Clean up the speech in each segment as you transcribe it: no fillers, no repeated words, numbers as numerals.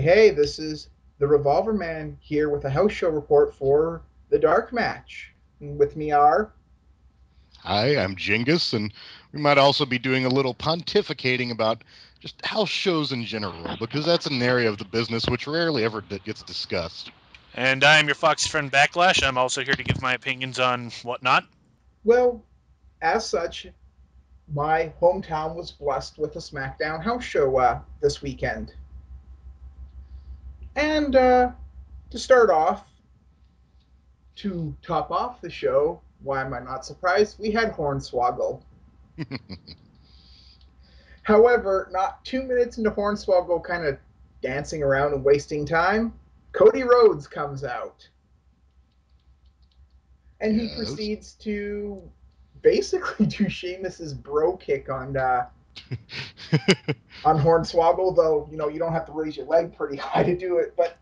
hey, this is the Revolver Man here with a house show report for the Dark Match. And with me are. Hi, I'm Jingus, and we might also be doing a little pontificating about just house shows in general, because that's an area of the business which rarely ever gets discussed. And I am your Fox friend Backlash. I'm also here to give my opinions on whatnot. Well, as such, my hometown was blessed with a SmackDown house show this weekend. And to start off, to top off the show, why am I not surprised? We had Hornswoggle. However, not 2 minutes into Hornswoggle kind of dancing around and wasting time, Cody Rhodes comes out. And he Yes. proceeds to basically do Sheamus's bro kick on Hornswoggle, though you don't have to raise your leg pretty high to do it. But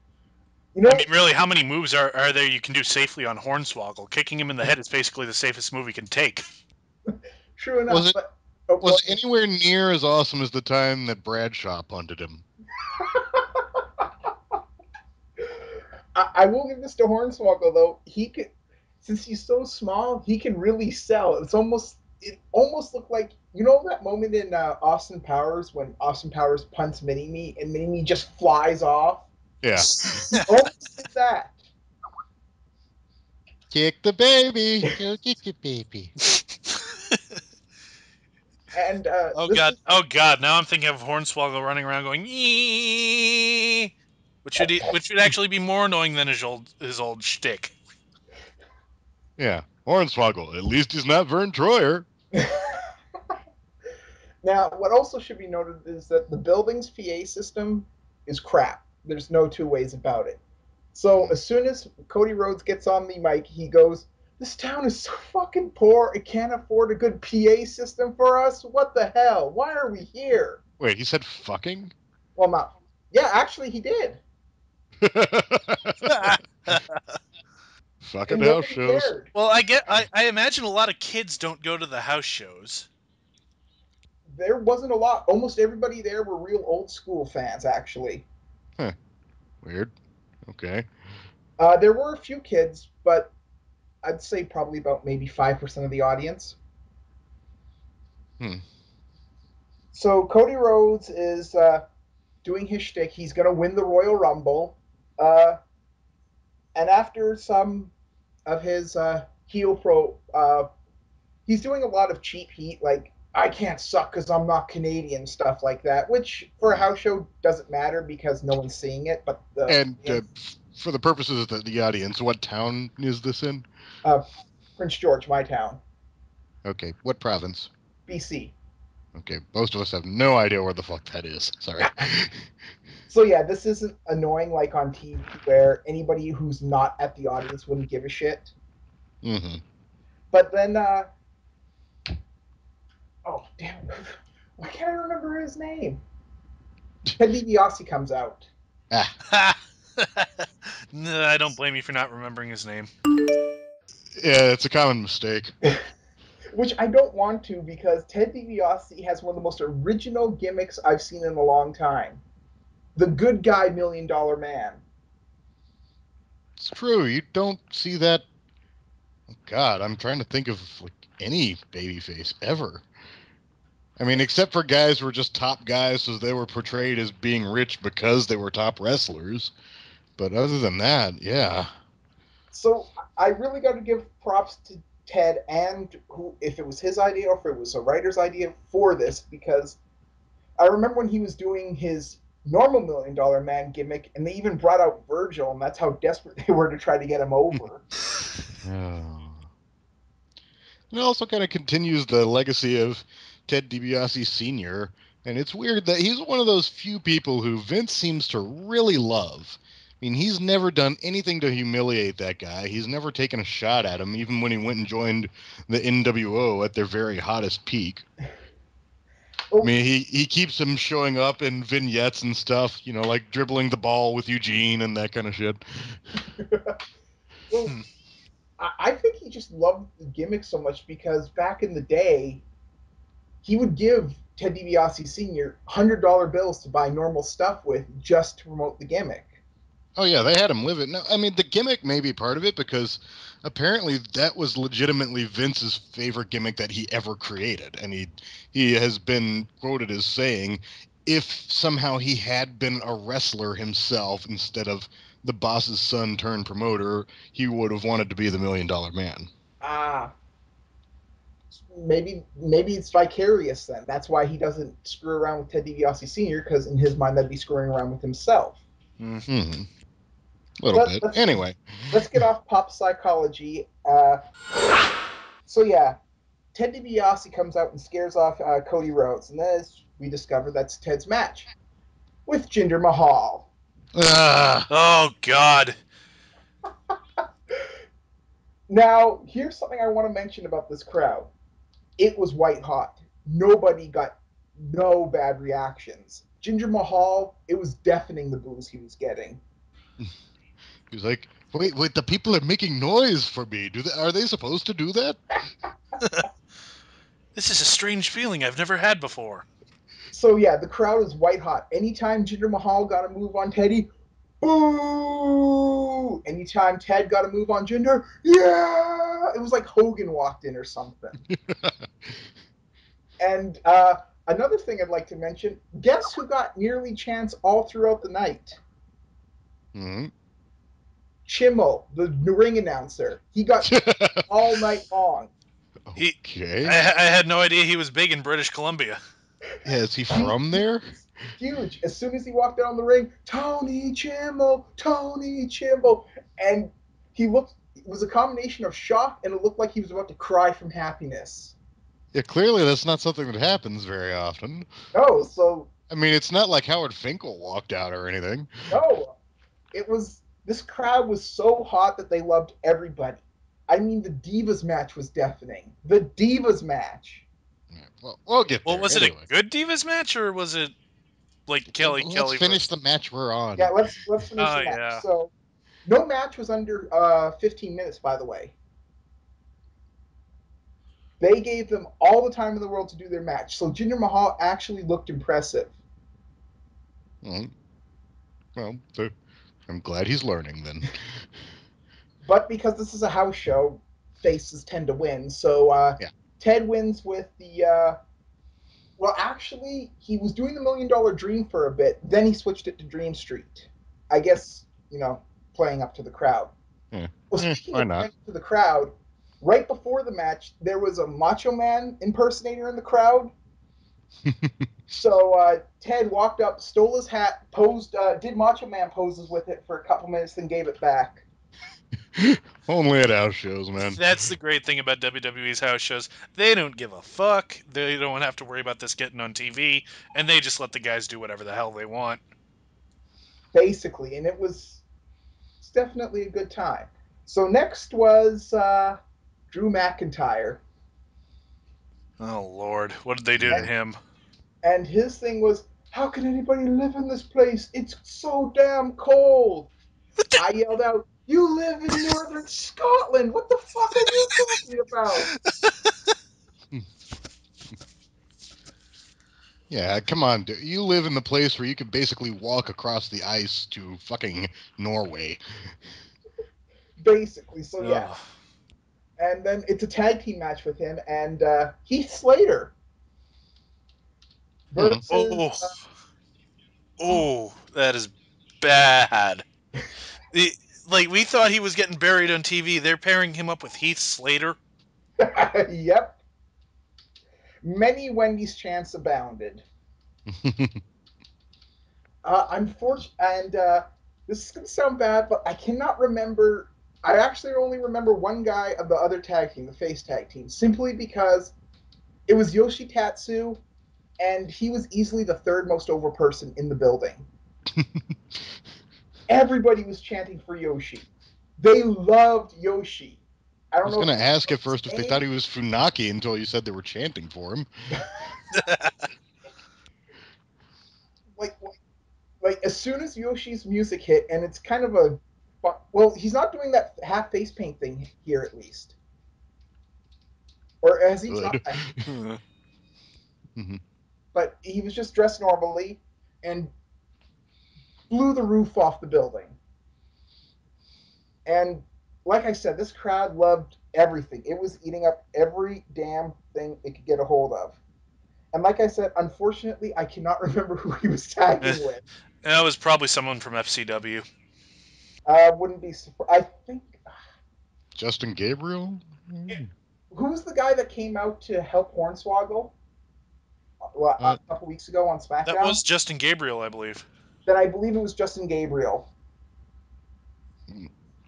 I mean, really, how many moves are there you can do safely on Hornswoggle? Kicking him in the head is basically the safest move he can take. True enough. Was it But was it anywhere near as awesome as the time that Bradshaw punted him? I will give this to Hornswoggle though. He could, since he's so small, he can really sell. It almost looked like that moment in Austin Powers when Austin Powers punts Mini Me and Mini Me just flies off. Yeah. He almost did that. Kick the baby. Go kick the baby. And oh god! Now I'm thinking of Hornswoggle running around going "Yee," which would actually be more annoying than his old shtick. Yeah. Hornswoggle. At least he's not Vern Troyer. Now, what also should be noted is that the building's PA system is crap. There's no two ways about it. So as soon as Cody Rhodes gets on the mic, he goes, "This town is so fucking poor. It can't afford a good PA system for us. What the hell? Why are we here?" Wait, he said fucking? Well, not. Yeah, actually, he did. Fucking And house nobody shows. cared. Well, I imagine a lot of kids don't go to the house shows. There wasn't a lot. Almost everybody there were real old school fans, actually. Huh. Weird. Okay. There were a few kids, but I'd say probably about maybe 5% of the audience. Hmm. So Cody Rhodes is doing his shtick. He's going to win the Royal Rumble. Uh, and after some of his heel he's doing a lot of cheap heat, like, "I can't suck because I'm not Canadian," stuff like that, which for a house show doesn't matter because no one's seeing it. But And for the purposes of the audience, what town is this in? uh, Prince George, my town, Okay. What province? BC. Okay. Most of us have no idea where the fuck that is. Sorry. So yeah, this isn't annoying like on TV where anybody who's not at the audience wouldn't give a shit. Mm-hmm. But then, oh damn, why can't I remember his name? Ted DiBiase comes out. Ah. No, I don't blame you for not remembering his name. Yeah, it's a common mistake. Which I don't want to because Ted DiBiase has one of the most original gimmicks I've seen in a long time. The good guy $1 million man. It's true. You don't see that. Oh, God, I'm trying to think of like any babyface ever. I mean, except for guys who were just top guys, so they were portrayed as being rich because they were top wrestlers. But other than that, yeah. So I really got to give props to Ted and who, if it was his idea or if it was a writer's idea for this, because I remember when he was doing his normal $1 million man gimmick, and they even brought out Virgil, and that's how desperate they were to try to get him over. Oh. And it also kind of continues the legacy of Ted DiBiase Sr. And it's weird that he's one of those few people who Vince seems to really love. I mean, he's never done anything to humiliate that guy. He's never taken a shot at him, even when he went and joined the NWO at their very hottest peak. I Well, mean, he keeps him showing up in vignettes and stuff, like dribbling the ball with Eugene and that kind of shit. well, I think he just loved the gimmick so much because back in the day, he would give Ted DiBiase Sr. $100 bills to buy normal stuff with just to promote the gimmick. Oh yeah, they had him live it. No, I mean the gimmick may be part of it because apparently that was legitimately Vince's favorite gimmick that he ever created, and he has been quoted as saying, if somehow he had been a wrestler himself instead of the boss's son turned promoter, he would have wanted to be the $1 Million Man. Ah, maybe it's vicarious then. That's why he doesn't screw around with Ted DiBiase Sr. because in his mind that'd be screwing around with himself. Hmm. A little bit. Anyway. Let's get off pop psychology. So yeah, Ted DiBiase comes out and scares off Cody Rhodes, and then we discover that's Ted's match with Jinder Mahal. Oh God. Now, here's something I want to mention about this crowd. It was white hot. Nobody got no bad reactions. Jinder Mahal, it was deafening the boos he was getting. He was like, wait, the people are making noise for me. Are they supposed to do that? This is a strange feeling I've never had before. So yeah, the crowd is white hot. Anytime Jinder Mahal got a move on Teddy, boo! Anytime Ted got a move on Jinder, yeah! It was like Hogan walked in or something. And another thing I'd like to mention, guess who got nearly chance all throughout the night? Mm-hmm. Chimmel, the ring announcer. He got all night long. He, Okay. I had no idea he was big in British Columbia. Yeah, is he from there? Huge. As soon as he walked out on the ring, Tony Chimmel, Tony Chimmel. And he looked, it was a combination of shock and it looked like he was about to cry from happiness. Yeah, clearly that's not something that happens very often. No, so, I mean, it's not like Howard Finkel walked out or anything. no. This crowd was so hot that they loved everybody. I mean, the Divas match was deafening. The Divas match. Yeah, well, we'll get Well, there was it a anyway. good Divas match or was it like Let's Kelly finish versus? the match we're on. Yeah, let's finish Oh the match. yeah. So, no match was under 15 minutes, by the way. They gave them all the time in the world to do their match. So Jinder Mahal actually looked impressive. Well, I'm glad he's learning then. But because this is a house show, faces tend to win. So Yeah. Ted wins with the. Well, actually, he was doing the $1 Million Dream for a bit. Then he switched it to Dream Street. I guess, playing up to the crowd. Yeah. Well, speaking Why of not? playing up to the crowd, right before the match, there was a Macho Man impersonator in the crowd. So Ted walked up, stole his hat, posed, did Macho Man poses with it for a couple minutes, then gave it back. Only at house shows, man. That's the great thing about WWE's house shows. They don't give a fuck. They don't have to worry about this getting on TV, and they just let the guys do whatever the hell they want. Basically, and it's definitely a good time. So next was Drew McIntyre, Oh Lord, what did they do to and, him? and his thing was, how can anybody live in this place? It's so damn cold. I yelled out, you live in northern Scotland. What the fuck are you talking about? Yeah, come on. You live in the place where you can basically walk across the ice to fucking Norway. Basically, so yeah. Ugh. And then it's a tag team match with him and Heath Slater versus Oh, oh, that is bad. The, like we thought he was getting buried on TV. They're pairing him up with Heath Slater. yep, many Wendy's chants abounded. Unfortunately, and this is gonna sound bad, but I cannot remember. I actually only remember one guy of the other tag team, the face tag team, simply because it was Yoshi Tatsu, and he was easily the third most over person in the building. Everybody was chanting for Yoshi. They loved Yoshi. I I don't was know if gonna it's ask at his first if they thought name. he was Funaki until you said they were chanting for him. like like as soon as Yoshi's music hit, and it's kind of a well, he's not doing that half face paint thing here at least, or has he tried? Good. Mhm. but he was just dressed normally and blew the roof off the building. And like I said, this crowd loved everything. It was eating up every damn thing it could get a hold of. And like I said, unfortunately, I cannot remember who he was Eh, tagging with. that was probably someone from FCW. Wouldn't be surprised. I think Justin Gabriel? Hmm. who was the guy that came out to help Hornswoggle a Uh, couple weeks ago on That SmackDown? was Justin Gabriel, I believe. Then I believe it was Justin Gabriel.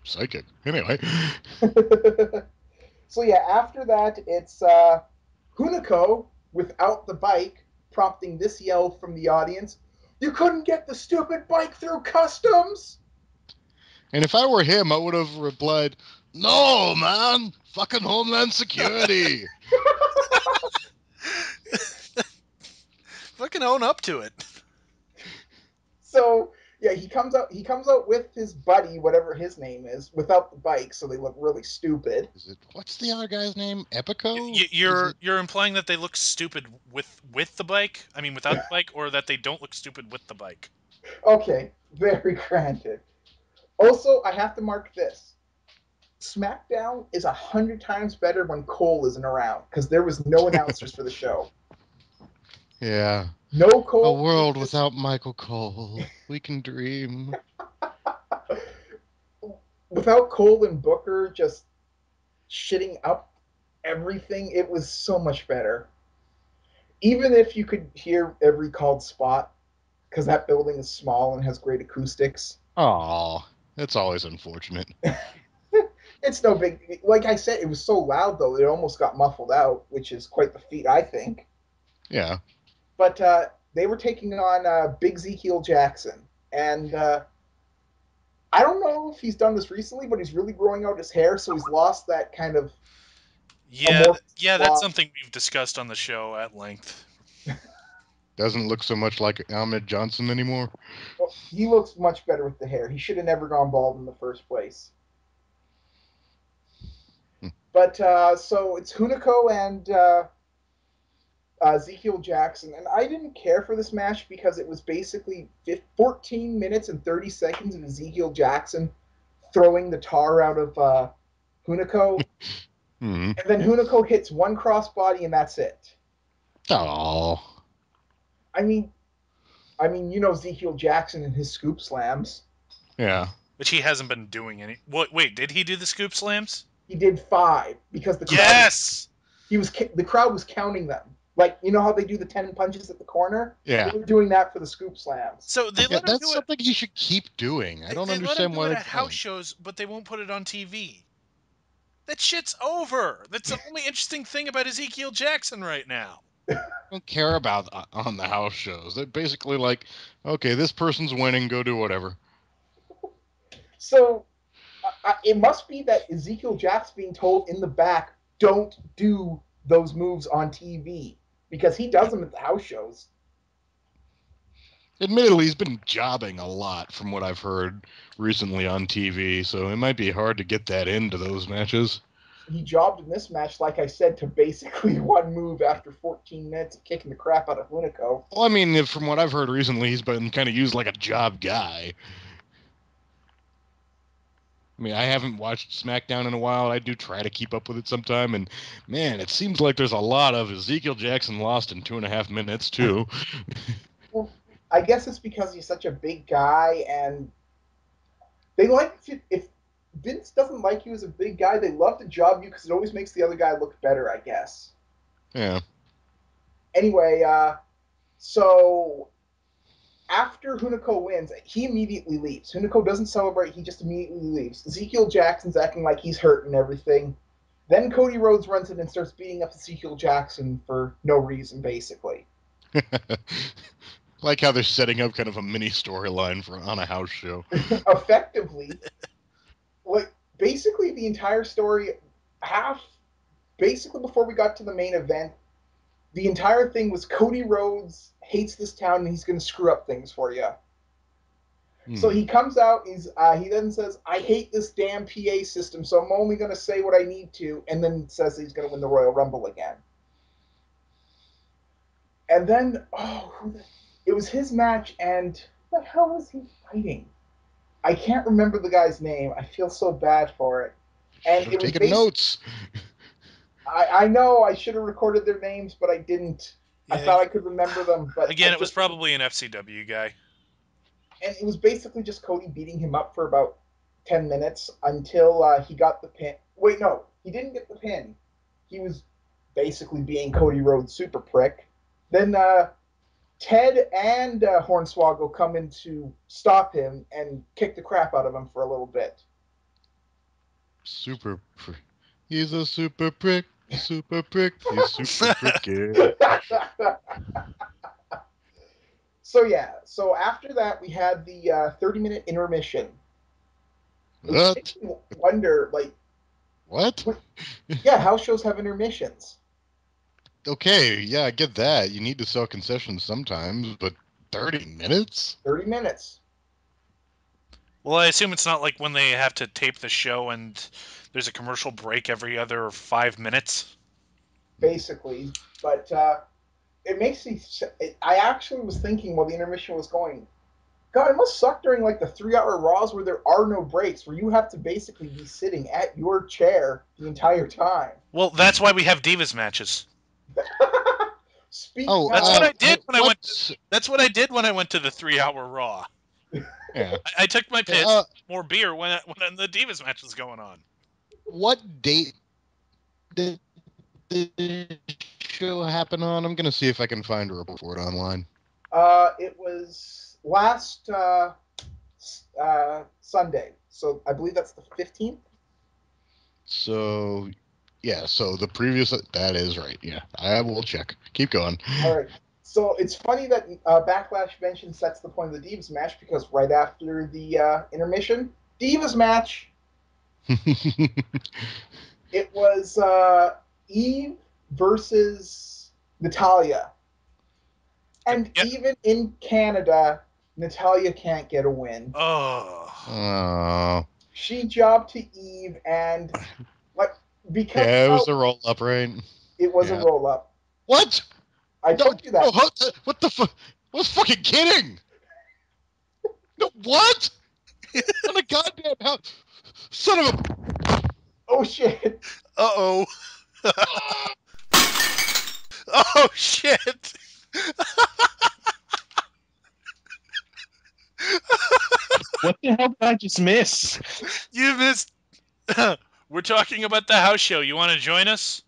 Psychic. Anyway. So yeah, after that, it's Hunico without the bike, prompting this yell from the audience: "You couldn't get the stupid bike through customs!" And if I were him, I would have replied, "No, man! Fucking Homeland Security!" Fucking own up to it. So yeah, he comes out. He comes out with his buddy, whatever his name is, without the bike, so they look really stupid. Is it, what's the other guy's name? Epico? Is You're it? you're implying that they look stupid with the bike. I mean, without the bike, or that they don't look stupid with the bike. Okay, very granted. Also, I have to mark this: SmackDown is 100 times better when Cole isn't around because there was no announcers for the show. Yeah. No A Cole. world without Michael Cole. We can dream. Without Cole and Booker just shitting up everything, it was so much better. Even if you could hear every called spot, because that building is small and has great acoustics. Oh, that's always unfortunate. It's no big. Like I said, it was so loud though it almost got muffled out, which is quite the feat, I think. Yeah. But they were taking on Big Ezekiel Jackson, and I don't know if he's done this recently, but he's really growing out his hair, so he's lost that kind of Yeah, amorphous yeah, that's blob. something we've discussed on the show at length. Doesn't look so much like Ahmed Johnson anymore. Well, he looks much better with the hair. He should have never gone bald in the first place. Hmm. But so it's Hunico and Ezekiel Jackson, and I didn't care for this match because it was basically 14 minutes and 30 seconds of Ezekiel Jackson throwing the tar out of Hunico, Hmm. and then Hunico hits one crossbody, and that's it. Oh. I mean, you know Ezekiel Jackson and his scoop slams. Yeah. Which he hasn't been doing any. What? Wait, did he do the scoop slams? He did 5 because Yes. the crowd was counting them. Like you know how they do the 10 punches at the corner? They Yeah. were doing that for the scoop slams. So they Yeah, let him that's do it. something he should keep doing. I don't They let him understand do why it they at house don't. shows, but they won't put it on TV. That shit's over. That's the only interesting thing about Ezekiel Jackson right now. Don't care about on the house shows. They're basically like, okay, this person's winning, go do whatever. So it must be that Ezekiel Jack's being told in the back, don't do those moves on TV because he does them at the house shows. Admittedly, he's been jobbing a lot from what I've heard recently on TV, so it might be hard to get that into those matches. He jobbed in this match, like I said, to basically one move after 14 minutes of kicking the crap out of Hunico. Well, I mean, from what I've heard recently, he's been kind of used like a job guy. I mean, I haven't watched SmackDown in a while. I do try to keep up with it sometime, and man, it seems like there's a lot of Ezekiel Jackson lost in 2.5 minutes too. Well, I guess it's because he's such a big guy, and they like to, if Vince doesn't like you as a big guy, they love to job you because it always makes the other guy look better, I guess. Yeah. Anyway, so after Hunico wins, he immediately leaves. Hunico doesn't celebrate, he just immediately leaves. Ezekiel Jackson's acting like he's hurt and everything. Then Cody Rhodes runs in and starts beating up Ezekiel Jackson for no reason, basically. Like how they're setting up kind of a mini storyline for on a house show. Effectively, like basically the entire story, half basically before we got to the main event, the entire thing was Cody Rhodes hates this town and he's going to screw up things for you. So Hmm. he comes out. He then says, "I hate this damn PA system, so I'm only going to say what I need to," and then says he's going to win the Royal Rumble again. And then, it was his match, and what the hell was he fighting? I can't remember the guy's name. I feel so bad for it. Should And have it was taken basically, notes. I know I should have recorded their names, but I didn't. I Yeah, thought I could remember them, but I again, it was just, probably an FCW guy. and it was basically just Cody beating him up for about 10 minutes until he got the pin. Wait, no, he didn't get the pin. He was basically being Cody Rhodes' super prick. Then Ted and Hornswoggle come in to stop him and kick the crap out of him for a little bit. Super prick. He's a super prick. Super prick. He's super pricky. So yeah, so after that we had the 30-minute intermission, which What? makes me wonder, like, What? yeah, house shows have intermissions. Okay, yeah, I get that. You need to sell concessions sometimes, but 30 minutes? 30 minutes, Well, I assume it's not like when they have to tape the show and there's a commercial break every other 5 minutes. basically. But it makes me. I actually was thinking while the intermission was going, God, it must suck during like the 3 hour Raws where there are no breaks, where you have to basically be sitting at your chair the entire time. Well, that's why we have Divas matches. Speak Oh, That's what now. I did when I went. what? That's what I did when I went to the 3 hour Raw. Yeah. I took my Hey, piss, more beer when the Divas match was going on. what date did the show happen on? I'm gonna see if I can find a report for it online. It was last Sunday, so I believe that's the 15th. So, yeah, so the previous, that is right. Yeah, I will check. Keep going. All right. So it's funny that Backlash mentions that's the point of the Divas match because right after the intermission, Divas match, it was Eve versus Natalia. And Yeah. even in Canada, Natalia can't get a win. Oh. Oh, She jobbed to Eve, and like because yeah, it was how a roll up, right? it was a Yeah. roll up. What? I No, told you no, that. what the fuck? I was fucking kidding. No, what? On a goddamn house. Son of a. Oh shit! Uh-oh. Oh shit. What the hell did I just miss? You missed. We're talking about the house show. You want to join us?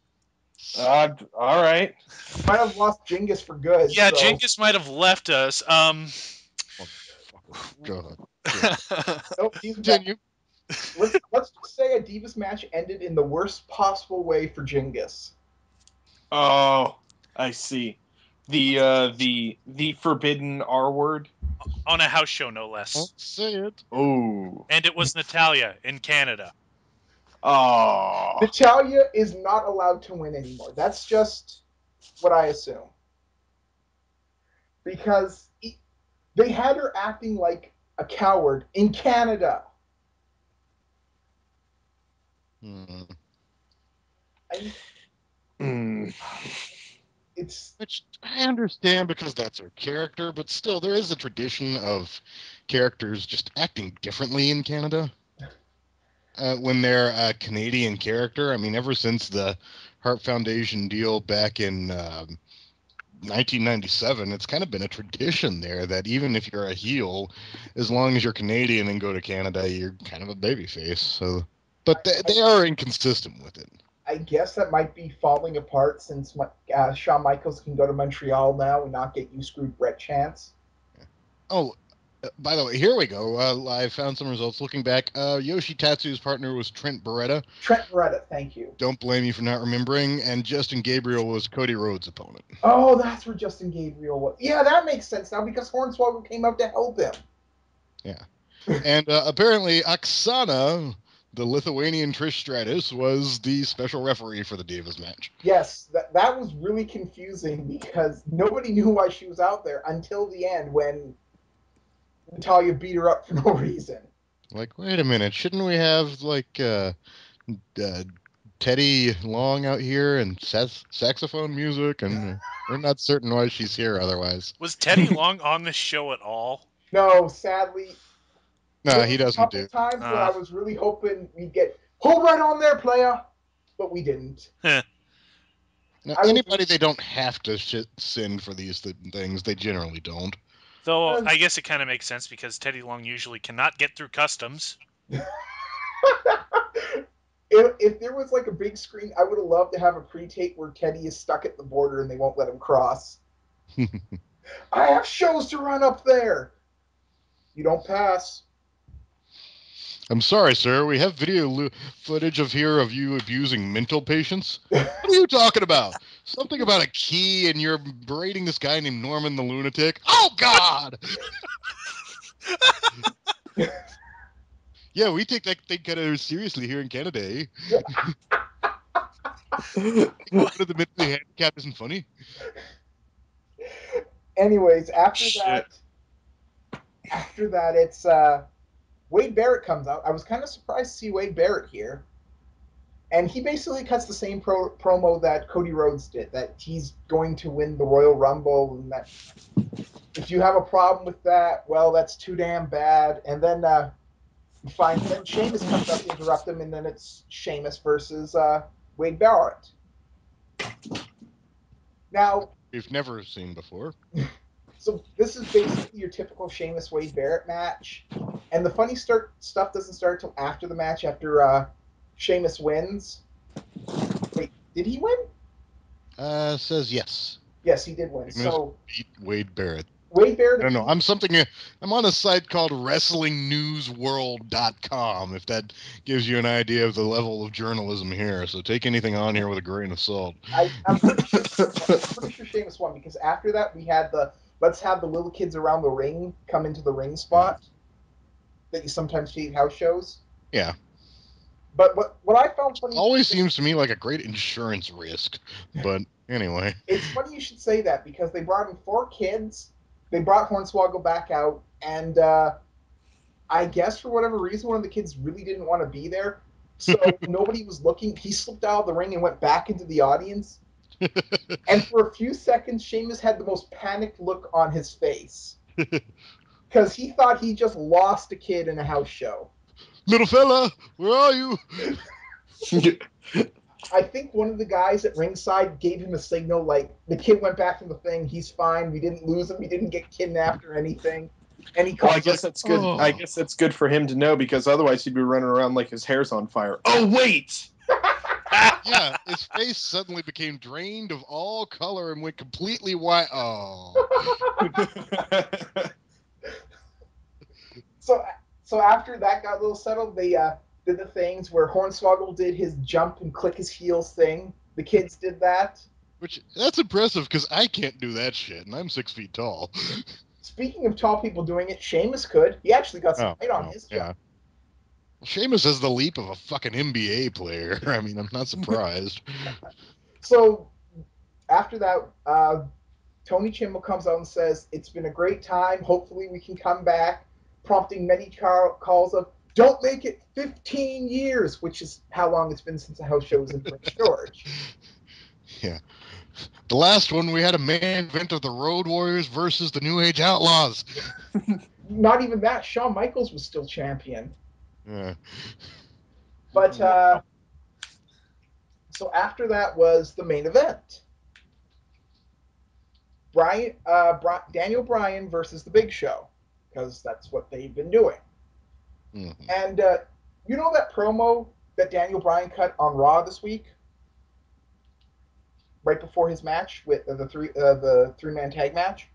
All right. Might have lost Jingus for good. Yeah, So Jingus might have left us. God. nope, he's back. Continue. Let's just say a Divas match ended in the worst possible way for Jingus. Oh, I see. The forbidden R word. On a house show, no Don't less. say it. Oh. And it was Natalia in Canada. Oh. Natalia is not allowed to win anymore. That's just what I assume. Because they had her acting like a coward in Canada. Hmm. I, Mm. it's Which I understand because that's her character, but still, there is a tradition of characters just acting differently in Canada when they're a Canadian character. I mean, ever since the Hart Foundation deal back in 1997, it's kind of been a tradition there that even if you're a heel, as long as you're Canadian and go to Canada, you're kind of a babyface. So, but they are inconsistent with it. I guess that might be falling apart since Shawn Michaels can go to Montreal now and not get you screwed Brett Chance. Oh, by the way, here we go. I found some results. Looking back, Yoshi Tatsu's partner was Trent Beretta. Trent Beretta, thank you. Don't blame me for not remembering. And Justin Gabriel was Cody Rhodes' opponent. Oh, that's where Justin Gabriel was. Yeah, that makes sense now because Hornswoggle came out to help him. Yeah. And apparently, Oksana, the Lithuanian Trish Stratus, was the special referee for the Divas match. Yes, that was really confusing because nobody knew why she was out there until the end when Natalia beat her up for no reason. Like, wait a minute, shouldn't we have like Teddy Long out here and saxophone music, and we're not certain why she's here otherwise. Was Teddy Long on this show at all? No, sadly, No, there he was a doesn't couple do. times where I was really hoping we'd get hold right on there, player, but we didn't. Now, I was anybody they don't have to send for these things, they generally don't. Though I guess it kind of makes sense because Teddy Long usually cannot get through customs. if there was like a big screen, I would have loved to have a pre-tape where Teddy is stuck at the border and they won't let him cross. I have shows to run up there. You don't pass. I'm sorry, sir. We have video footage of you abusing mental patients. What are you talking about? Something about a key and you're berating this guy named Norman the lunatic? Oh, God! Yeah, we take that thing kind of seriously here in Canada, eh? One of the mentally handicapped isn't funny. Anyways, Shit. after that, it's Wade Barrett comes out. I was kind of surprised to see Wade Barrett here. And he basically cuts the same promo that Cody Rhodes did, that he's going to win the Royal Rumble, and that if you have a problem with that, well, that's too damn bad. And then then Sheamus comes up to interrupt him, and then it's Sheamus versus Wade Barrett. Now, We've never seen before. so this is basically your typical Sheamus Wade Barrett match, and the funny stuff doesn't start till after the match, after Sheamus wins. Wait, did he win? Says yes. Yes, he did win. Sheamus So beat Wade Barrett. Wade Barrett. I don't know. I'm on a site called WrestlingNewsWorld.com. If that gives you an idea of the level of journalism here, so take anything on here with a grain of salt. I'm pretty sure Sheamus won because after that we had the let's have the little kids around the ring come into the ring spot that you sometimes see at house shows. Yeah. But what I found funny Always seems to me like a great insurance risk. But anyway. It's funny you should say that because they brought in 4 kids. They brought Hornswoggle back out, and I guess for whatever reason, one of the kids really didn't want to be there. So nobody was looking. He slipped out of the ring and went back into the audience. And for a few seconds, Sheamus had the most panicked look on his face because he thought he just lost a kid in a house show. Little fella, where are you? I think one of the guys at ringside gave him a signal like the kid went back in the thing. He's fine. We didn't lose him. He didn't get kidnapped or anything. And he Well, comes I guess that's good. I guess that's good for him to know because otherwise he'd be running around like his hair's on fire. Oh wait! Yeah, his face suddenly became drained of all color and went completely white. Oh. So after that got a little settled, they did the things where Hornswoggle did his jump and click his heels thing. The kids did that. Which, that's impressive because I can't do that shit, and I'm 6 feet tall. Speaking of tall people doing it, Sheamus could. He actually got some height on his jump. Yeah. Sheamus has the leap of a fucking NBA player. I mean, I'm not surprised. So after that, Tony Chimmel comes out and says, "It's been a great time. Hopefully we can come back," prompting many calls of, "Don't make it 15 years," which is how long it's been since the house show was in Prince George. Yeah. The last one, we had a main event of the Road Warriors versus the New Age Outlaws. Not even that. Shawn Michaels was still champion. Yeah. But so after that was the main event. Daniel Bryan versus the Big Show, because that's what they've been doing. Mm-hmm. And you know that promo that Daniel Bryan cut on Raw this week, right before his match with the 3-man tag match?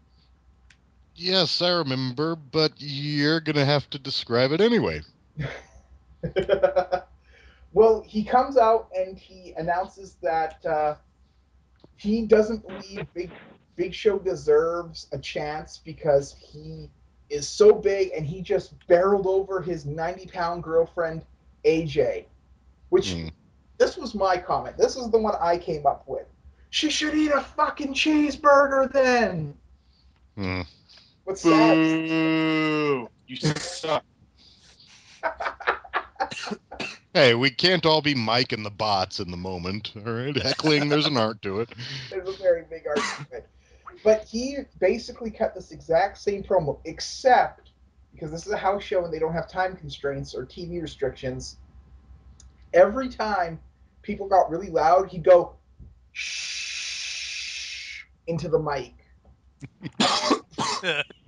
Yes, I remember, but you're gonna have to describe it anyway. Well, he comes out and he announces that he doesn't believe Big Show deserves a chance because he is so big and he just barreled over his 90-pound girlfriend AJ. Which this was my comment. This is the one I came up with. She should eat a fucking cheeseburger then. What's sad? Boo! You suck. Hey, we can't all be Mike and the bots in the moment. All right, heckling, there's an art to it. There's a very big argument. But he basically cut this exact same promo, except because this is a house show and they don't have time constraints or TV restrictions. Every time people got really loud, he'd go shh into the mic.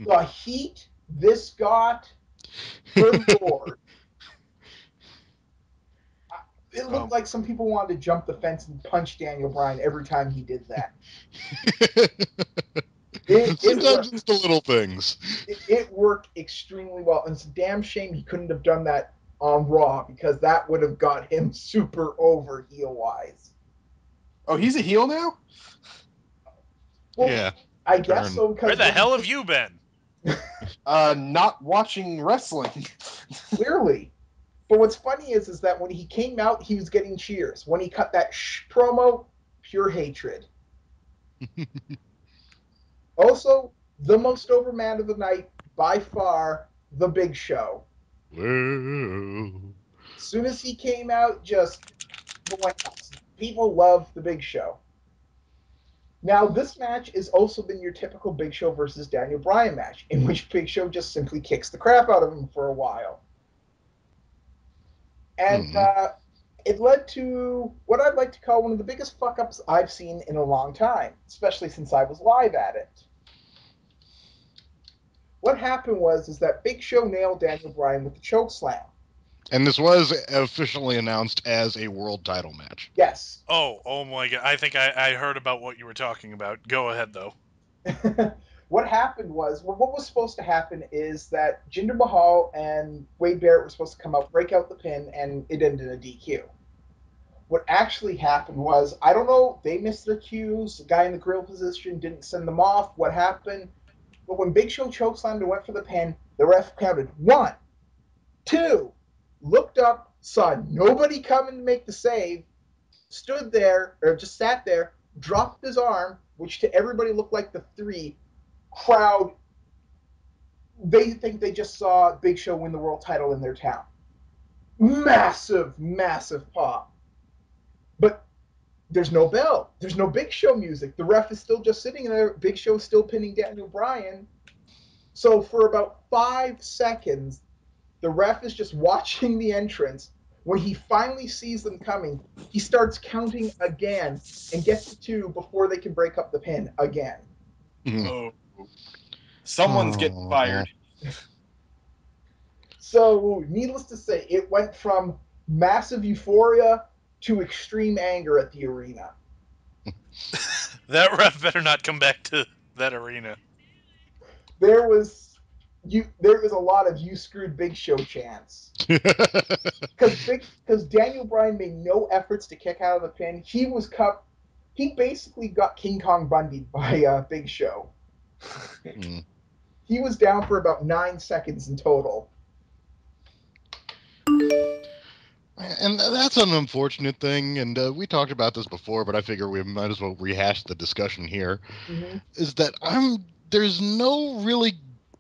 The heat this got, good lord. It looked like some people wanted to jump the fence and punch Daniel Bryan every time he did that. Sometimes it's the little things. It worked extremely well. And it's a damn shame he couldn't have done that on Raw because that would have got him super over heel wise. Oh, he's a heel now? Well, Yeah. I guess so. Because Where the hell have you been? Not watching wrestling. Clearly. But what's funny is that when he came out, he was getting cheers. When he cut that promo, pure hatred. Also, the most over man of the night, by far, The Big Show. Well. As soon as he came out, just went nuts. People love The Big Show. Now, this match has also been your typical Big Show versus Daniel Bryan match, in which Big Show just simply kicks the crap out of him for a while. And it led to what I'd like to call one of the biggest fuck ups I've seen in a long time, especially since I was live at it. What happened was that Big Show nailed Daniel Bryan with the choke slam. And this was officially announced as a world title match. Yes. Oh my god! I think I heard about what you were talking about. Go ahead though. What happened was, what was supposed to happen is that Jinder Mahal and Wade Barrett were supposed to come out, break out the pin, and it ended in a DQ. What actually happened was, I don't know, they missed their cues. The guy in the grill position didn't send them off. What happened? But when Big Show chokeslammed and went for the pin, the ref counted 1, 2, looked up, saw nobody coming to make the save, stood there, or just sat there, dropped his arm, which to everybody looked like the 3. Crowd, they think they just saw Big Show win the world title in their town. Massive, massive pop. But there's no bell. There's no Big Show music. The ref is still just sitting there. Big Show is still pinning Daniel Bryan. So for about 5 seconds, the ref is just watching the entrance. When he finally sees them coming, he starts counting again and gets to 2 before they can break up the pin again. Oh. Someone's getting fired. So, needless to say, it went from massive euphoria to extreme anger at the arena. That ref better not come back to that arena. There was a lot of "you screwed Big Show" chants because Daniel Bryan made no efforts to kick out of the pin. He basically got King Kong Bundy'd by Big Show. He was down for about 9 seconds in total. And that's an unfortunate thing, and we talked about this before, but I figure we might as well rehash the discussion here. Mm-hmm. Is that there's no really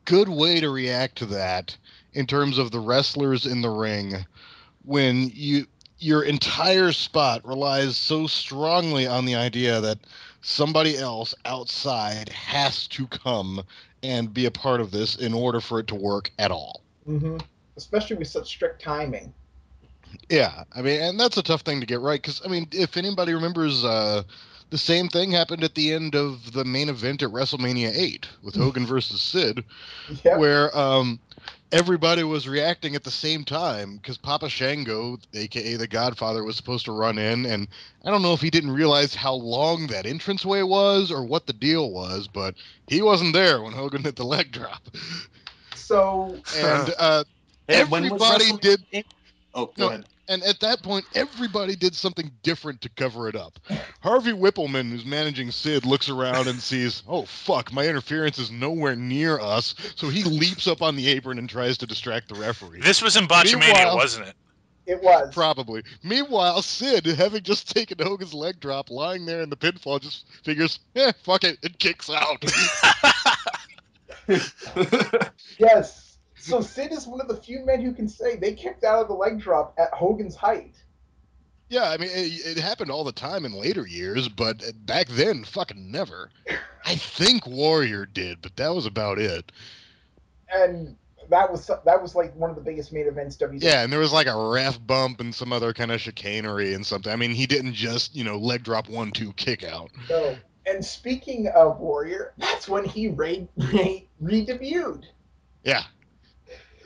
good way to react to that in terms of the wrestlers in the ring when your entire spot relies so strongly on the idea that somebody else outside has to come and be a part of this in order for it to work at all. Mm-hmm. Especially with such strict timing. Yeah, I mean, and that's a tough thing to get right because, I mean, if anybody remembers, the same thing happened at the end of the main event at WrestleMania 8 with Hogan versus Sid, Yep. where everybody was reacting at the same time because Papa Shango, aka the Godfather, was supposed to run in, and I don't know if he didn't realize how long that entranceway was or what the deal was, but he wasn't there when Hogan hit the leg drop. So, And Hey, when was everybody WrestleMania? did. Oh, go No, ahead. and at that point, everybody did something different to cover it up. Harvey Whippleman, who's managing Sid, looks around and sees, oh, fuck, my interference is nowhere near us. So he leaps up on the apron and tries to distract the referee. This was in Botchamania, Meanwhile, wasn't it? it was. Probably. Meanwhile, Sid, having just taken Hogan's leg drop, lying there in the pinfall, just figures, fuck it, it kicks out. Yes. So Sid is one of the few men who can say they kicked out of the leg drop at Hogan's height. Yeah, I mean, it happened all the time in later years, but back then, fucking never. I think Warrior did, but that was about it. And that was like one of the biggest main events WWE. Yeah, and there was like a ref bump and some other kind of chicanery and something. I mean, he didn't just, leg drop 1-2 kick out. No. And speaking of Warrior, that's when he re-debuted. Yeah.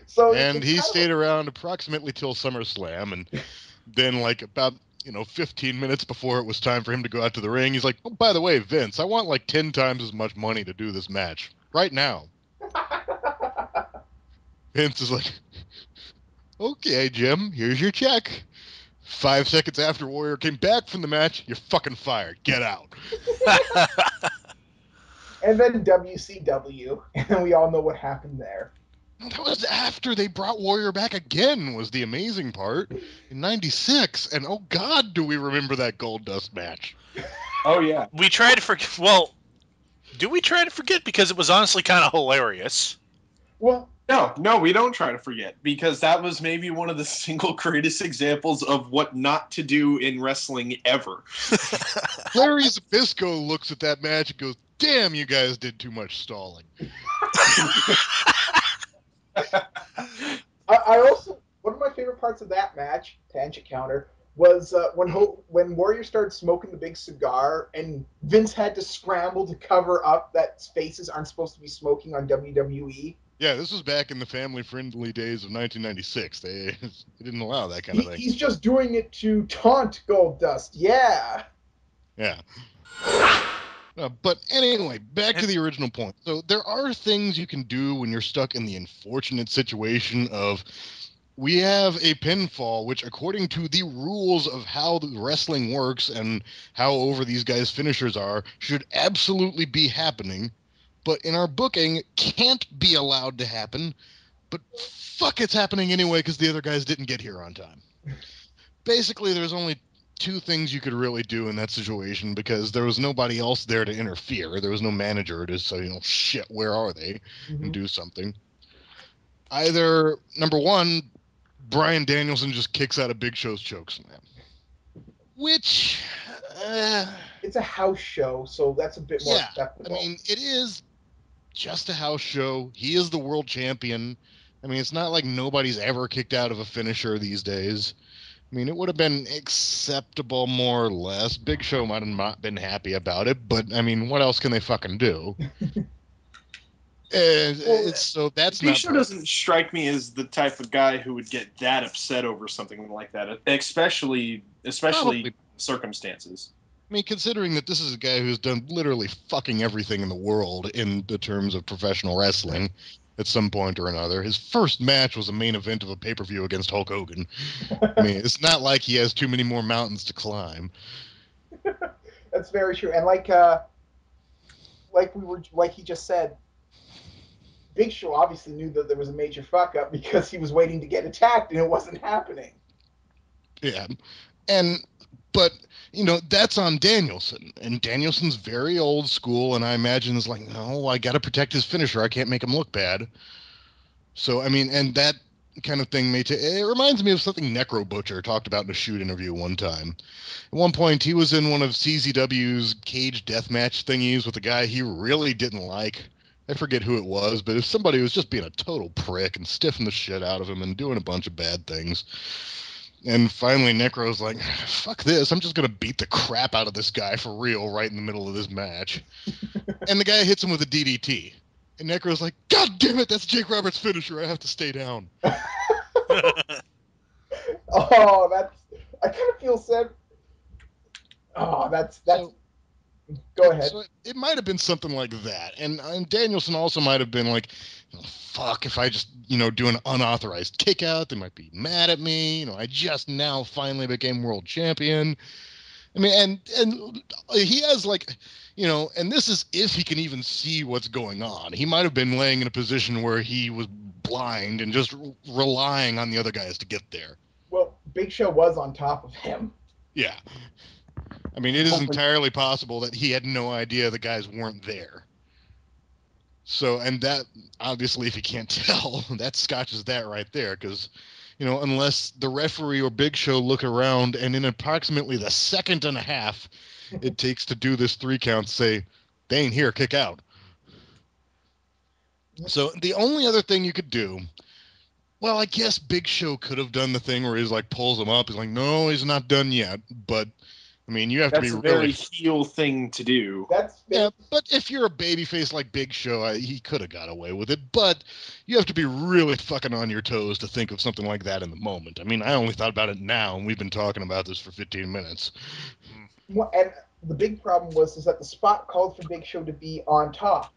So And it's he kind stayed around approximately till SummerSlam, and then like about 15 minutes before it was time for him to go out to the ring, he's like, "Oh, by the way, Vince, I want like 10 times as much money to do this match right now." Vince is like, "Okay, Jim, here's your check." 5 seconds after Warrior came back from the match, "You're fucking fired. Get out." and then WCW, and we all know what happened there. That was after they brought Warrior back again, was the amazing part, in '96. And oh God, do we remember that Gold Dust match? Oh yeah. We try to forget. Well, do we try to forget? Because it was honestly kind of hilarious. Well, No, we don't try to forget, because that was maybe one of the single greatest examples of what not to do in wrestling ever. Larry Zbyszko looks at that match and goes, "Damn, you guys did too much stalling." I also one of my favorite parts of that match, tangent counter, was when Warrior started smoking the big cigar, and Vince had to scramble to cover up that faces aren't supposed to be smoking on WWE. Yeah, this was back in the family-friendly days of 1996. They didn't allow that kind of thing. He's just doing it to taunt Goldust. Yeah. Yeah. But anyway, back to the original point. So there are things you can do when you're stuck in the unfortunate situation of, we have a pinfall, which according to the rules of how the wrestling works and how over these guys' finishers are, should absolutely be happening. But in our booking, can't be allowed to happen. But fuck, it's happening anyway because the other guys didn't get here on time. Basically, there's only two things you could really do in that situation because there was nobody else there to interfere. There was no manager to say, shit, where are they? And do something. Either, number one, Bryan Danielson just kicks out of Big Show's chokeslam. Which, it's a house show, so that's a bit more yeah, acceptable. I mean, it is just a house show. He is the world champion. I mean, it's not like nobody's ever kicked out of a finisher these days. I mean, it would have been acceptable more or less. Big Show might have not been happy about it, but I mean, what else can they fucking do? So that's Big not. Show doesn't strike me as the type of guy who would get that upset over something like that, especially Probably. circumstances. I mean, considering that this is a guy who's done literally fucking everything in the world in the terms of professional wrestling at some point or another. His first match was a main event of a pay-per-view against Hulk Hogan. I mean, it's not like he has too many more mountains to climb. That's very true. And like he just said, Big Show obviously knew that there was a major fuck up because he was waiting to get attacked and it wasn't happening. Yeah. But that's on Danielson, and Danielson's very old school, and I imagine is like, no, I got to protect his finisher. I can't make him look bad. So I mean, and that kind of thing it reminds me of something Necro Butcher talked about in a shoot interview one time. At one point, he was in one of CZW's cage deathmatch thingies with a guy he really didn't like. I forget who it was, but if somebody was just being a total prick and stiffing the shit out of him and doing a bunch of bad things. And finally, Necro's like, fuck this, I'm just going to beat the crap out of this guy for real right in the middle of this match. And the guy hits him with a DDT. And Necro's like, God damn it, that's Jake Roberts' finisher, I have to stay down. Oh, I kind of feel sad. Oh, that's so, go ahead. So it might have been something like that. And Danielson also might have been like, fuck, if I just, do an unauthorized kick out, they might be mad at me. I just now finally became world champion. I mean, and he has like, and this is if he can even see what's going on. He might have been laying in a position where he was blind and just relying on the other guys to get there. Well, Big Show was on top of him. Yeah. I mean, it is entirely possible that he had no idea the guys weren't there. So, and that, obviously, if you can't tell, that scotches that right there, because, unless the referee or Big Show look around and in approximately the second and a half it takes to do this 3 count, say, they ain't here, kick out. So the only other thing you could do, well, I guess Big Show could have done the thing where he's like pulls him up. He's like, no, he's not done yet. But I mean, you have to be That's a very really heel thing to do. That's yeah. But if you're a babyface like Big Show, he could have got away with it. But you have to be really fucking on your toes to think of something like that in the moment. I mean, I only thought about it now, and we've been talking about this for 15 minutes. And the big problem is that the spot called for Big Show to be on top.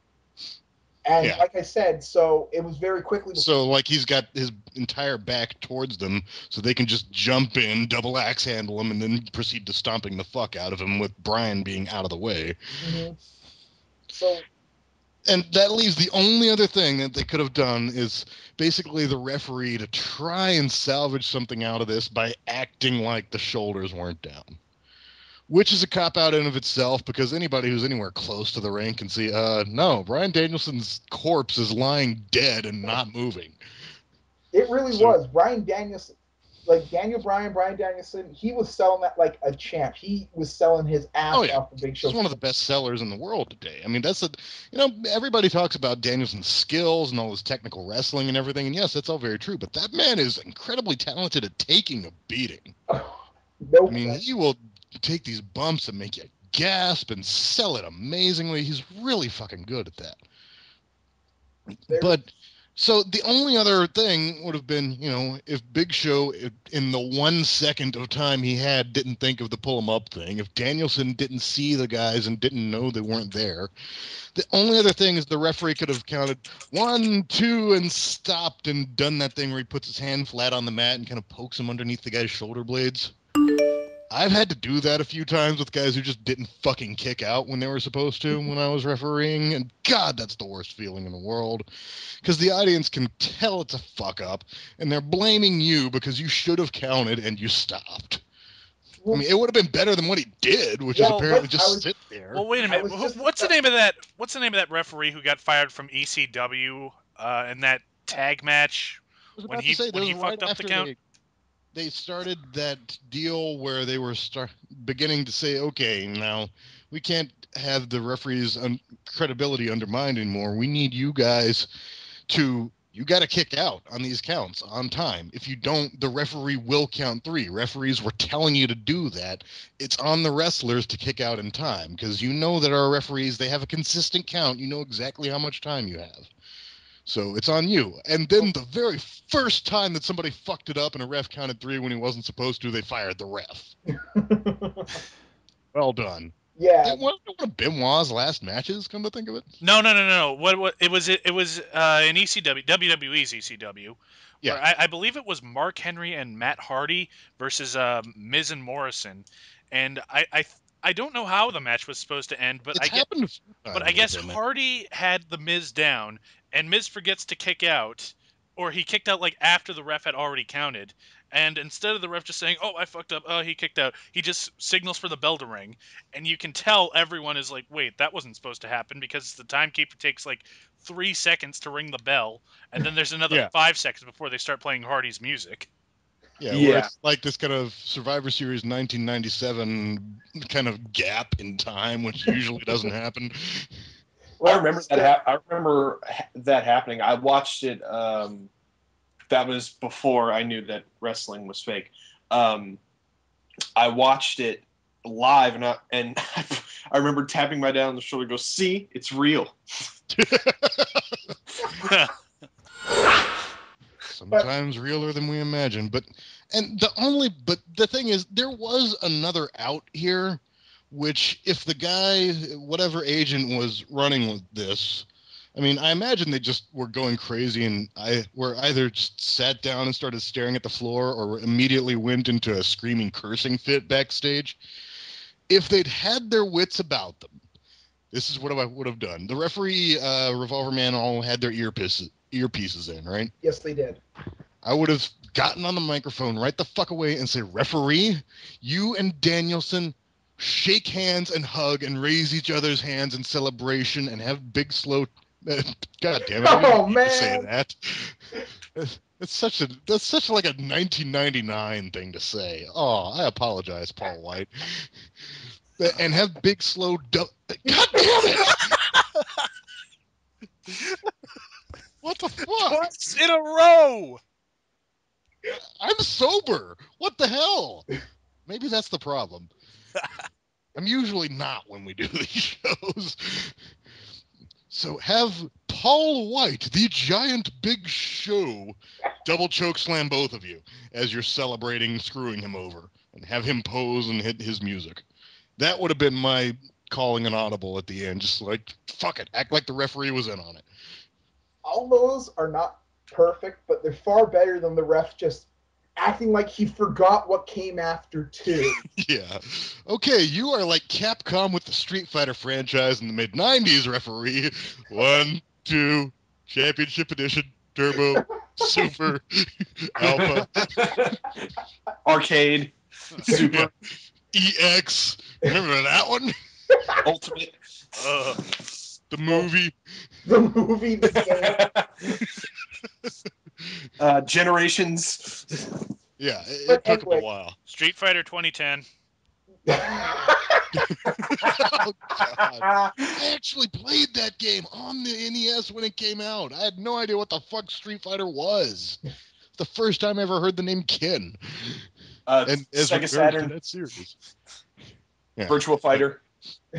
And Yeah. like I said, so it was very quickly. So, like, he's got his entire back towards them, so they can just jump in, double axe handle him, and then proceed to stomping the fuck out of him with Brian being out of the way. Mm-hmm. So, and that leaves the only other thing that they could have done is basically the referee to try and salvage something out of this by acting like the shoulders weren't down. Which is a cop-out in of itself, because anybody who's anywhere close to the ring can see, no, Bryan Danielson's corpse is lying dead and not moving. It really was. Bryan Danielson, like Daniel Bryan, Bryan Danielson, he was selling that like a champ. He was selling his ass off the Big Show. He's one of the best sellers in the world today. I mean, everybody talks about Danielson's skills and all his technical wrestling and everything, and yes, that's all very true, but that man is incredibly talented at taking a beating. No I mean, he will take these bumps and make you gasp and sell it amazingly. He's really fucking good at that. But so the only other thing would have been, if Big Show, in the 1 second of time he had, didn't think of the pull him up thing, if Danielson didn't see the guys and didn't know they weren't there, the only other thing is the referee could have counted 1, 2, and stopped and done that thing where he puts his hand flat on the mat and kind of pokes him underneath the guy's shoulder blades. I've had to do that a few times with guys who just didn't fucking kick out when they were supposed to when I was refereeing, and God, that's the worst feeling in the world. Because the audience can tell it's a fuck up, and they're blaming you because you should have counted and you stopped. I mean, it would have been better than what he did, which is apparently just sit there. Well, wait a minute. What's the name of that referee who got fired from ECW in that tag match when he fucked up the count? They started that deal where they were beginning to say, okay, now we can't have the referee's credibility undermined anymore. We need you guys you got to kick out on these counts on time. If you don't, the referee will count 3. Referees were telling you to do that. It's on the wrestlers to kick out in time, because you know that our referees, they have a consistent count. You know exactly how much time you have. So it's on you. And then the very first time that somebody fucked it up and a ref counted 3 when he wasn't supposed to, they fired the ref. Well done. Yeah. One of Benoit's last matches, come to think of it? No. What it was in ECW, WWE's ECW. Yeah. Where I believe it was Mark Henry and Matt Hardy versus Miz and Morrison. And I don't know how the match was supposed to end, but I guess Hardy had the Miz down, and Miz forgets to kick out, or he kicked out like after the ref had already counted. And instead of the ref just saying, "Oh, I fucked up," he kicked out, he just signals for the bell to ring, and you can tell everyone is like, "Wait, that wasn't supposed to happen," because the timekeeper takes like 3 seconds to ring the bell, and then there's another 5 seconds before they start playing Hardy's music. Yeah, where it's like this kind of Survivor Series 1997 kind of gap in time, which usually doesn't happen. Well, I remember that happening. I watched it. That was before I knew that wrestling was fake. I watched it live, and I remember tapping my dad on the shoulder, go, "See, it's real." Sometimes realer than we imagine, but the thing is, there was another out here, which if the guy, whatever agent was running with this, I mean, I imagine they just were going crazy and were either just sat down and started staring at the floor or immediately went into a screaming cursing fit backstage. If they'd had their wits about them, this is what I would have done. The referee, Revolver Man, all had their earpieces in, right? Yes, they did. I would have gotten on the microphone right the fuck away and say, "Referee, you and Danielson shake hands and hug and raise each other's hands in celebration and have big slow God damn it! I didn't mean man. to say that. That's such like a 1999 thing to say. Oh, I apologize, Paul White. And have big slow. God damn it! What the fuck? Twice in a row. I'm sober. What the hell? Maybe that's the problem. I'm usually not when we do these shows. So have Paul White, the giant Big Show, double choke slam both of you as you're celebrating screwing him over, and have him pose and hit his music. That would have been my calling an audible at the end. Just like, fuck it, act like the referee was in on it. All those are not perfect, but they're far better than the ref just acting like he forgot what came after too. Yeah. Okay, you are like Capcom with the Street Fighter franchise in the mid-90s, referee. 1, 2, Championship Edition, Turbo, Super, Alpha, Arcade, Super, EX. Remember that one? Ultimate. The movie. The movie, the game. Generations. Yeah, it took him a while. Street Fighter 2010. Oh, God. I actually played that game on the NES when it came out. I had no idea what the fuck Street Fighter was. It's the first time I ever heard the name Ken. And as Sega Saturn. To that series. Yeah. Virtual Fighter.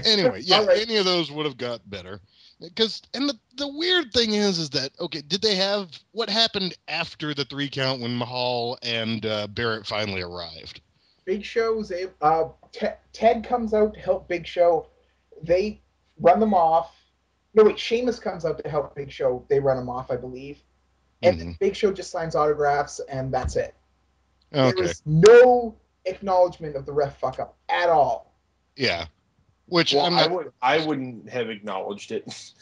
Anyway, yeah, right. Any of those would have got better. And the weird thing is that, okay, did they have, what happened after the 3 count when Mahal and Barrett finally arrived? Big Show's Ted comes out to help Big Show. They run them off. No, wait, Sheamus comes out to help Big Show. They run him off, I believe. And Big Show just signs autographs, and that's it. Okay. There was no acknowledgement of the ref fuck up at all. Yeah. Which I wouldn't have acknowledged it.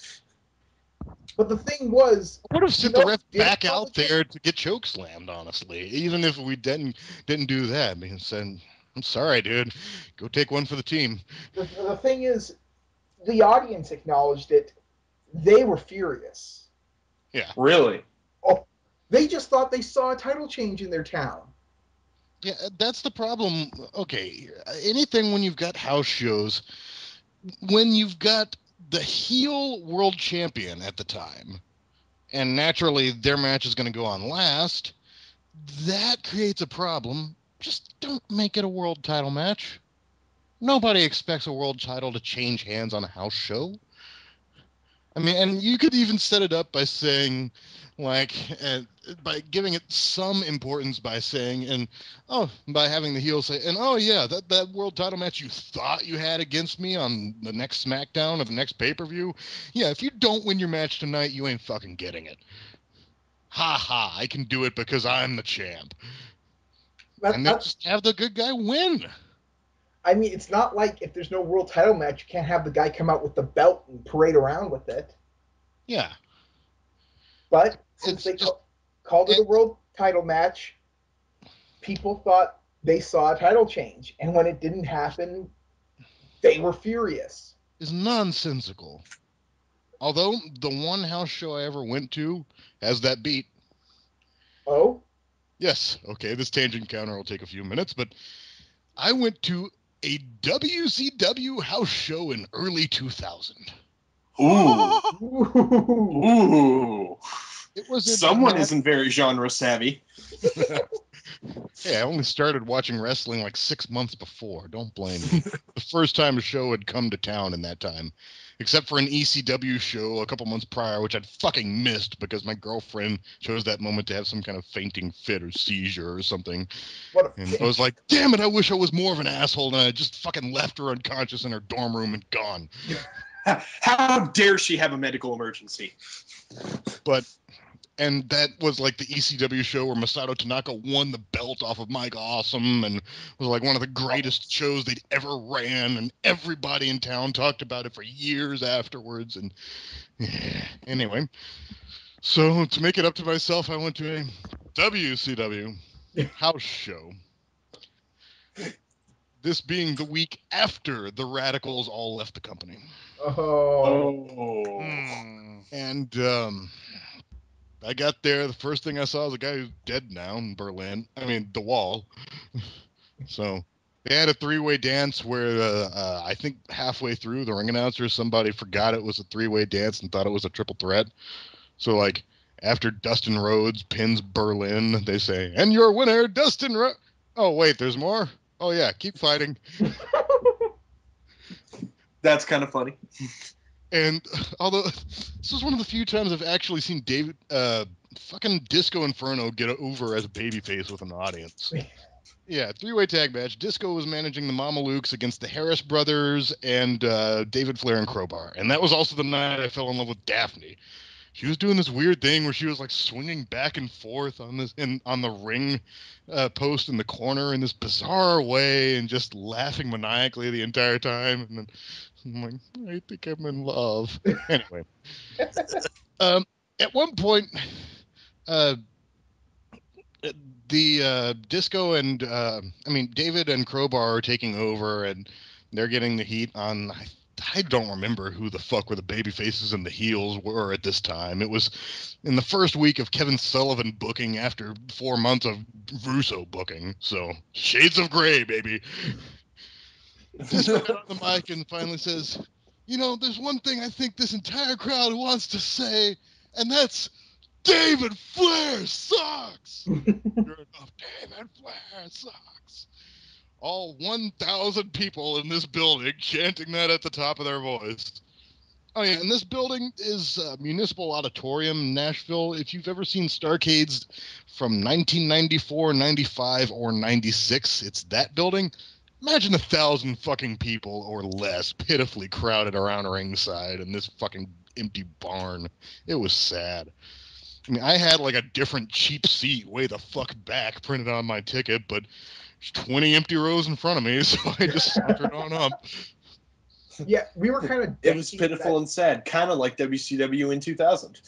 But the thing was, I would have sent the ref back out there to get choke slammed, honestly. Even if we didn't do that, because then, I'm sorry, dude. Go take one for the team. The thing is, the audience acknowledged it. They were furious. Yeah. Really? Oh, they just thought they saw a title change in their town. Yeah, that's the problem. Okay, anything when you've got house shows, when you've got the heel world champion at the time, and naturally their match is going to go on last, that creates a problem. Just don't make it a world title match. Nobody expects a world title to change hands on a house show. I mean, and you could even set it up by saying, like, by giving it some importance by saying, and, by having the heel say, and, oh, yeah, that world title match you thought you had against me on the next SmackDown or the next pay-per-view, yeah, if you don't win your match tonight, you ain't fucking getting it. Ha ha, I can do it because I'm the champ. And then just have the good guy win. I mean, it's not like if there's no world title match, you can't have the guy come out with the belt and parade around with it. Yeah. But since they called it a world title match, people thought they saw a title change. And when it didn't happen, they were furious. It's nonsensical. Although the one house show I ever went to has that beat. Oh? Yes. Okay, this tangent counter will take a few minutes, but I went to a WCW house show in early 2000. Ooh. Ooh. It was someone isn't very genre savvy. Hey, I only started watching wrestling like 6 months before. Don't blame me. The first time a show had come to town in that time. Except for an ECW show a couple months prior, which I'd fucking missed because my girlfriend chose that moment to have some kind of fainting fit or seizure or something. And I was like, damn it, I wish I was more of an asshole, and I just fucking left her unconscious in her dorm room and gone. How dare she have a medical emergency? And that was like the ECW show where Masato Tanaka won the belt off of Mike Awesome and was like one of the greatest shows they'd ever ran, and everybody in town talked about it for years afterwards. And anyway, so to make it up to myself, I went to a WCW house show. This being the week after the Radicals all left the company. Oh. And I got there. The first thing I saw was a guy who's dead now in Berlin. I mean, the Wall. So they had a three-way dance where I think halfway through, the ring announcer, somebody forgot it was a three-way dance and thought it was a triple threat. So, like, after Dustin Rhodes pins Berlin, they say, "And your winner, Dustin Rhodes." Oh, wait, there's more? Oh, yeah, keep fighting. That's kind of funny. And although this is one of the few times I've actually seen David, fucking Disco Inferno get over as a babyface with an audience. Yeah, three-way tag match. Disco was managing the Mamalukes against the Harris brothers and David Flair and Crowbar. And that was also the night I fell in love with Daphne. She was doing this weird thing where she was like swinging back and forth on the ring post in the corner in this bizarre way and just laughing maniacally the entire time. And then I'm like, I think I'm in love. Anyway, at one point, the Disco and David and Crowbar are taking over, and they're getting the heat on. I don't remember who the fuck were the baby faces and the heels were at this time. It was in the first week of Kevin Sullivan booking after 4 months of Russo booking. So shades of gray, baby. Disco got on the mic and finally says, there's one thing I think this entire crowd wants to say, and that's David Flair sucks. David Flair sucks. All 1,000 people in this building chanting that at the top of their voice. Oh, yeah, and this building is Municipal Auditorium in Nashville. If you've ever seen Starcades from 1994, 95, or 96, it's that building. Imagine 1,000 fucking people or less pitifully crowded around ringside in this fucking empty barn. It was sad. I mean, I had like a different cheap seat way the fuck back printed on my ticket, but there's 20 empty rows in front of me, so I just sauntered on up. Yeah, we were kind of... It was pitiful and sad, kind of like WCW in 2000.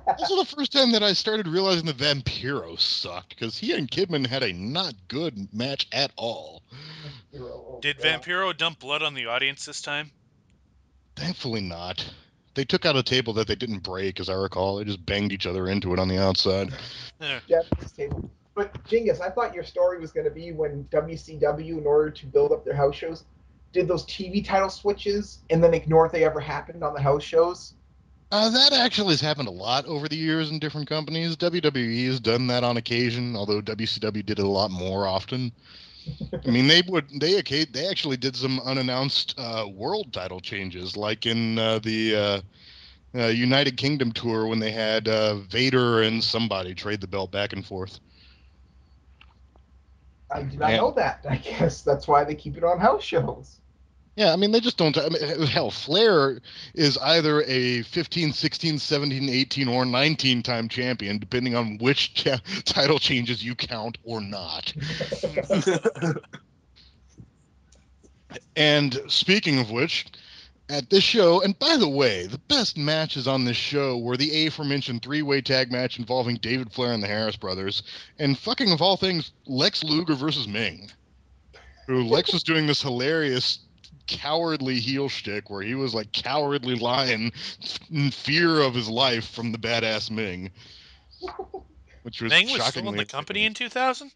Also the first time that I started realizing that Vampiro sucked, because he and Kidman had a not good match at all. Did Vampiro dump blood on the audience this time? Thankfully not. They took out a table that they didn't break, as I recall. They just banged each other into it on the outside. Japanese table. But, Genghis, I thought your story was going to be when WCW, in order to build up their house shows, did those TV title switches and then ignored they ever happened on the house shows. That actually has happened a lot over the years in different companies. WWE has done that on occasion, although WCW did it a lot more often. I mean, they actually did some unannounced world title changes, like in the United Kingdom tour when they had Vader and somebody trade the belt back and forth. I did not know that. I guess that's why they keep it on house shows. Yeah, I mean, they just don't... I mean, hell, Flair is either a 15, 16, 17, 18, or 19-time champion, depending on which title changes you count or not. And speaking of which, at this show, and by the way, the best matches on this show were the aforementioned three-way tag match involving David Flair and the Harris brothers, and fucking of all things, Lex Luger versus Ming. Who Lex was doing this hilarious cowardly heel shtick where he was like cowardly lying in fear of his life from the badass Ming. Which was Ming was shockingly still in the company in 2000?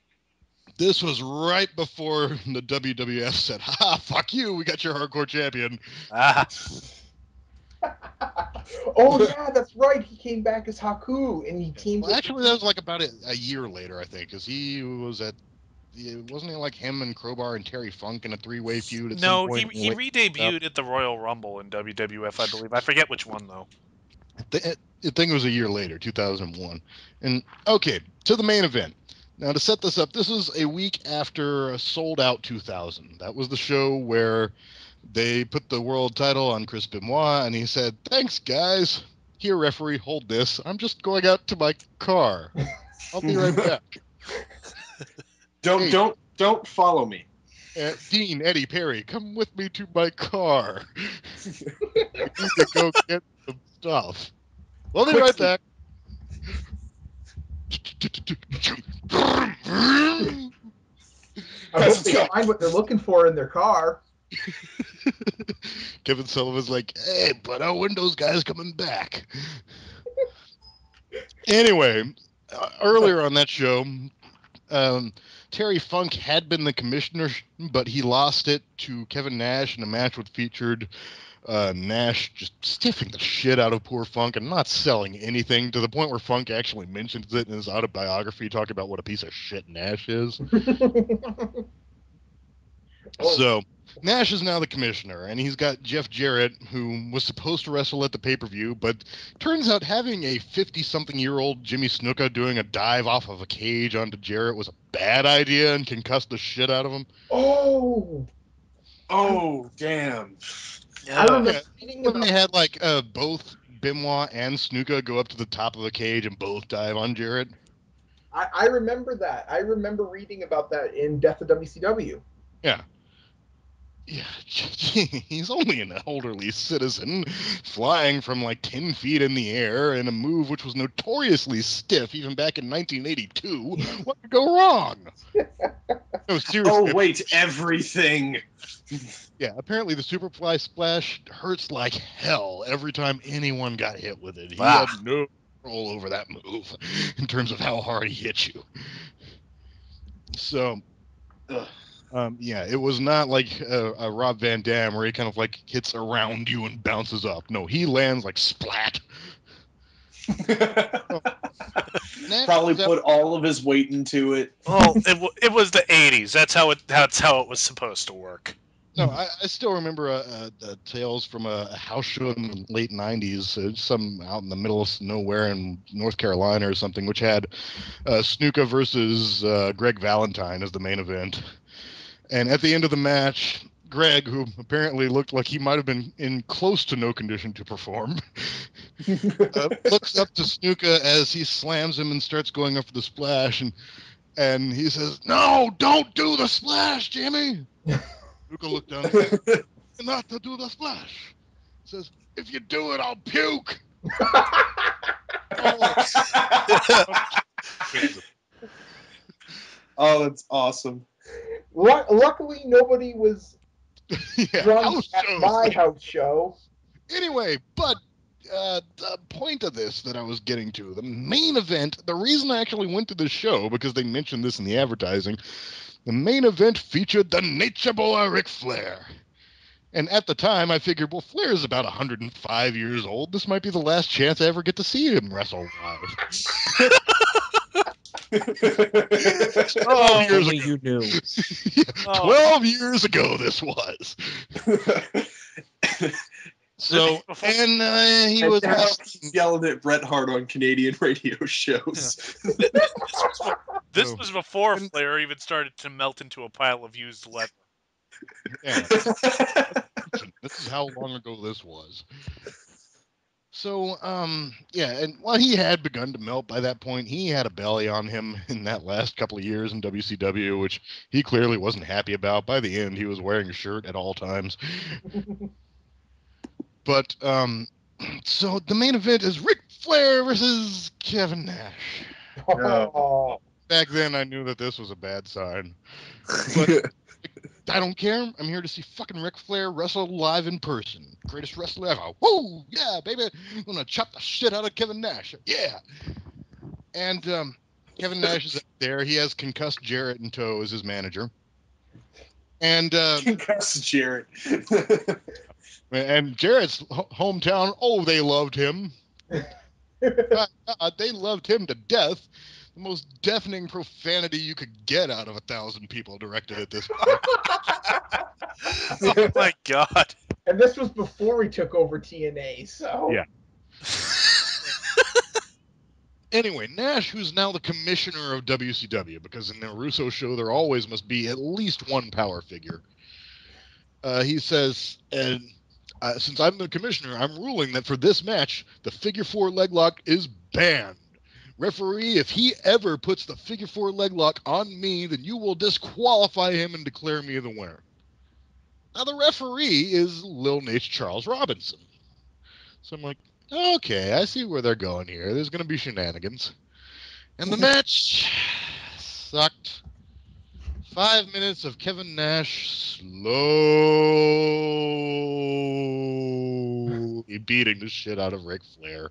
This was right before the WWF said, "Ha, fuck you, we got your hardcore champion." Oh yeah, that's right. He came back as Haku, and he teamed. Well, actually, that was like about a year later, I think, because he was at. Wasn't it like him and Crowbar and Terry Funk in a three-way feud at some point? He re-debuted at the Royal Rumble in WWF, I believe. I forget which one though. I think it was a year later, 2001. And okay, to the main event. Now, to set this up, this was a week after Sold Out 2000. That was the show where they put the world title on Chris Benoit, and he said, "Thanks, guys. Here, referee, hold this. I'm just going out to my car. I'll be right back." Don't follow me. Dean, Eddie, Perry, come with me to my car. I need to go get some stuff. We'll be right back. I hope they find what they're looking for in their car. Kevin Sullivan's like, hey, but our Windows guy's coming back. Anyway, earlier on that show, Terry Funk had been the commissioner, but he lost it to Kevin Nash in a match which featured Nash just stiffing the shit out of poor Funk and not selling anything, to the point where Funk actually mentions it in his autobiography, talking about what a piece of shit Nash is. So Nash is now the commissioner, and he's got Jeff Jarrett, who was supposed to wrestle at the pay-per-view, but turns out having a 50-something-year-old Jimmy Snuka doing a dive off of a cage onto Jarrett was a bad idea and concussed the shit out of him. Oh, damn. I remember reading when they had like both Benoit and Snuka go up to the top of the cage and both dive on Jarrett. I remember that. I remember reading about that in Death of WCW. Yeah. Yeah, he's only an elderly citizen flying from like 10 feet in the air in a move which was notoriously stiff even back in 1982. What could go wrong? No, seriously. Oh, wait, everything. Yeah, apparently the Superfly Splash hurts like hell every time anyone got hit with it. He had no control over that move in terms of how hard he hit you. So... yeah, it was not like a Rob Van Dam where he kind of like hits around you and bounces up. No, he lands like splat. Probably put all of his weight into it. Well, it was the 80s. That's how it was supposed to work. No, I still remember tales from a house show in the late 90s, some out in the middle of nowhere in North Carolina or something, which had Snuka versus Greg Valentine as the main event. And at the end of the match, Greg, who apparently looked like he might have been in close to no condition to perform, looks up to Snuka as he slams him and starts going up for the splash. And he says, "No, don't do the splash, Jimmy." Snuka looked down and said, "Not to do the splash." He says, "If you do it, I'll puke." Oh, that's awesome. Luckily, nobody was drunk at my house show. Anyway, but the point of this that I was getting to, the main event, the reason I actually went to the show, because they mentioned this in the advertising, the main event featured the Nature Boy Ric Flair. And at the time, I figured, well, Flair's about 105 years old. This might be the last chance I ever get to see him wrestle live. 12 years ago. You knew. 12 years ago this was. So, and he was yelling at Bret Hart on Canadian radio shows. This was before Flair even started to melt into a pile of used leather. Yeah. This is how long ago this was. So, yeah, and while he had begun to melt by that point, he had a belly on him in that last couple of years in WCW, which he clearly wasn't happy about. By the end, he was wearing a shirt at all times. But, so the main event is Ric Flair versus Kevin Nash. Oh. Back then, I knew that this was a bad sign. But I don't care. I'm here to see fucking Ric Flair wrestle live in person. Greatest wrestler ever. Woo! Yeah, baby. I'm going to chop the shit out of Kevin Nash. Yeah. And Kevin Nash is up there. He has concussed Jarrett in tow as his manager. And concussed Jarrett. And Jarrett's hometown, oh, they loved him. They loved him to death. The most deafening profanity you could get out of 1,000 people directed at this point. Oh my god. And this was before he took over TNA, so... Yeah. Anyway, Nash, who's now the commissioner of WCW, because in the Russo show there always must be at least one power figure. He says, and since I'm the commissioner, I'm ruling that for this match, the figure 4 leg lock is banned. Referee, if he ever puts the figure 4 leg lock on me, then you will disqualify him and declare me the winner. Now, the referee is Lil Nate's Charles Robinson. So I'm like, okay, I see where they're going here. There's going to be shenanigans. And the match sucked 5 minutes of Kevin Nash slowly beating the shit out of Ric Flair.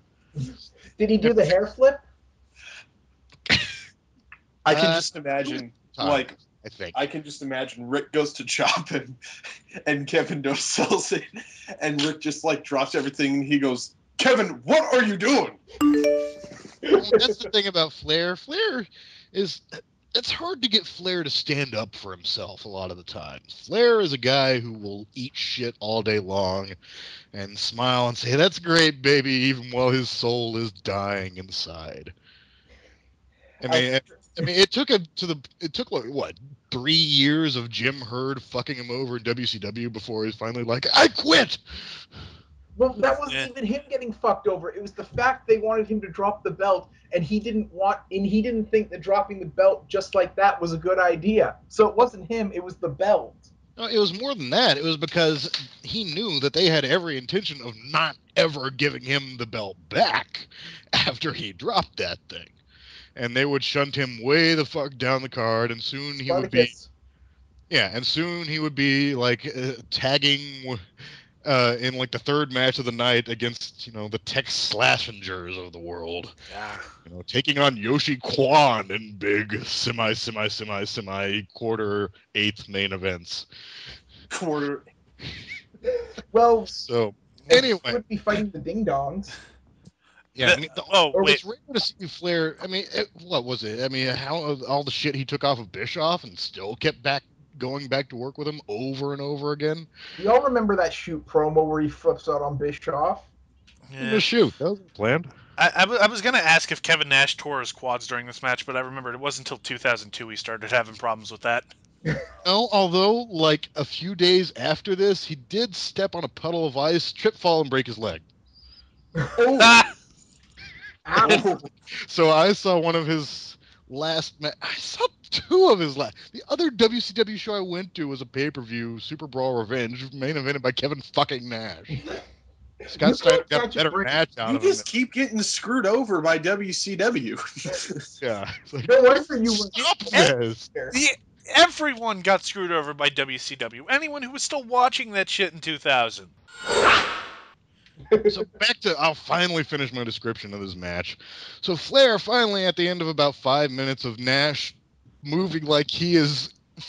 Did he do the hair flip? I can just imagine, I can just imagine Rick goes to chop and Kevin no sells it, and Rick just like drops everything and he goes, "Kevin, what are you doing?" Well, that's the thing about Flair. Flair is, it's hard to get Flair to stand up for himself a lot of the time. Flair is a guy who will eat shit all day long and smile and say, "That's great, baby," even while his soul is dying inside. I mean, it took what 3 years of Jim Herd fucking him over in WCW before he's finally like, "I quit." Well, that wasn't even him getting fucked over. It was the fact they wanted him to drop the belt, and he didn't think that dropping the belt just like that was a good idea. So it wasn't him; it was the belt. No, it was more than that. It was because he knew that they had every intention of not ever giving him the belt back after he dropped that thing. And they would shunt him way the fuck down the card, and soon he would be... Yeah, and soon he would be, like, tagging in, like, the third match of the night against, the Tex Slashingers of the world. Yeah. Taking on Yoshi Kwan in big semi quarter eighth main events. Well, so anyway, he would be fighting the Ding Dongs. Yeah, wait. It's rare to see Flair. I mean, what was it? I mean, how all the shit he took off of Bischoff and still kept going back to work with him over and over again. We all remember that shoot promo where he flips out on Bischoff. Yeah. The shoot, that wasn't planned. I was going to ask if Kevin Nash tore his quads during this match, but I remembered it wasn't until 2002 he started having problems with that. No, although, like, a few days after this, he did step on a puddle of ice, trip, fall, and break his leg. So I saw one of his last I saw 2 of his last. The other WCW show I went to was a pay-per-view, Super Brawl Revenge, main evented by Kevin fucking Nash. Scott Steiner got a better match out of him. You just keep getting screwed over by WCW. Yeah. Like, no wonder you were Everyone got screwed over by WCW. Anyone who was still watching that shit in 2000. So I'll finally finish my description of this match. So Flair finally, at the end of about 5 minutes of Nash moving like he is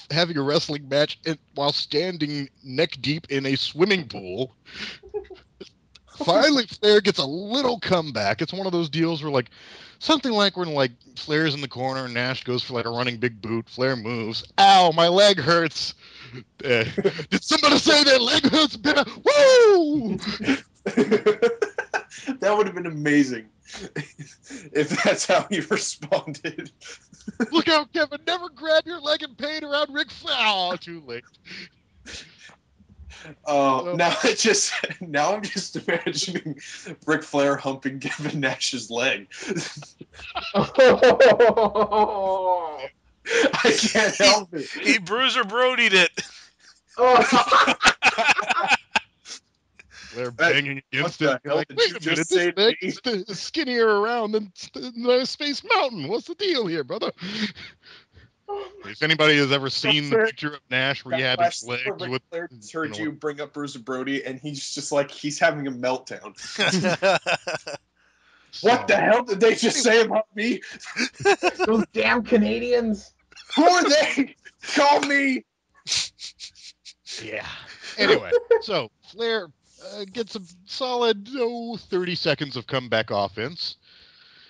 having a wrestling match while standing neck deep in a swimming pool, finally Flair gets a little comeback. It's one of those deals where, like, something like when, like, Flair's in the corner and Nash goes for, like, a running big boot. Flair moves. Ow, my leg hurts. Did somebody say that leg hurts, baby? Woo! That would have been amazing if that's how he responded. Look out, Kevin! Never grab your leg in pain around Ric Flair. Oh, too late. Now I'm just imagining Ric Flair humping Kevin Nash's leg. I can't help it. He Bruiser Brodied it. They're banging against it. Like, wait a minute, this thing is skinnier around than Space Mountain. What's the deal here, brother? If anybody has ever seen the picture of Nash rehabbing his legs with... Flair just heard you bring up Bruiser Brody, and he's just like, he's having a meltdown. What the hell did they just say about me? Those damn Canadians. Who are they? Call me. Yeah. Anyway, so Flair gets a solid 30 seconds of comeback offense.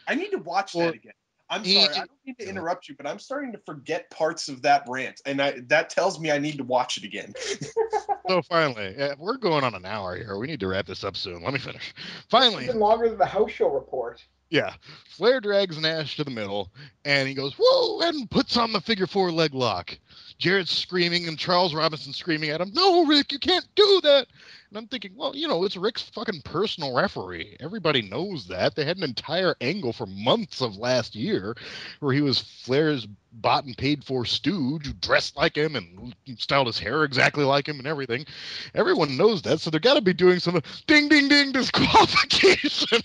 I need to watch that again. I'm sorry, I don't mean to interrupt you, but I'm starting to forget parts of that rant, and that tells me I need to watch it again. So finally, we're going on an hour here. We need to wrap this up soon. Let me finish. Finally. Even longer than the house show report. Yeah. Flair drags Nash to the middle, and he goes, whoa, and puts on the figure 4 leg lock. Jarrett's screaming, and Charles Robinson screaming at him, no, Rick, you can't do that. And I'm thinking, well, it's Rick's fucking personal referee. Everybody knows that. They had an entire angle for months of last year where he was Flair's bought and paid for stooge who dressed like him and styled his hair exactly like him and everything. Everyone knows that, so they're got to be doing some ding, ding, ding disqualification.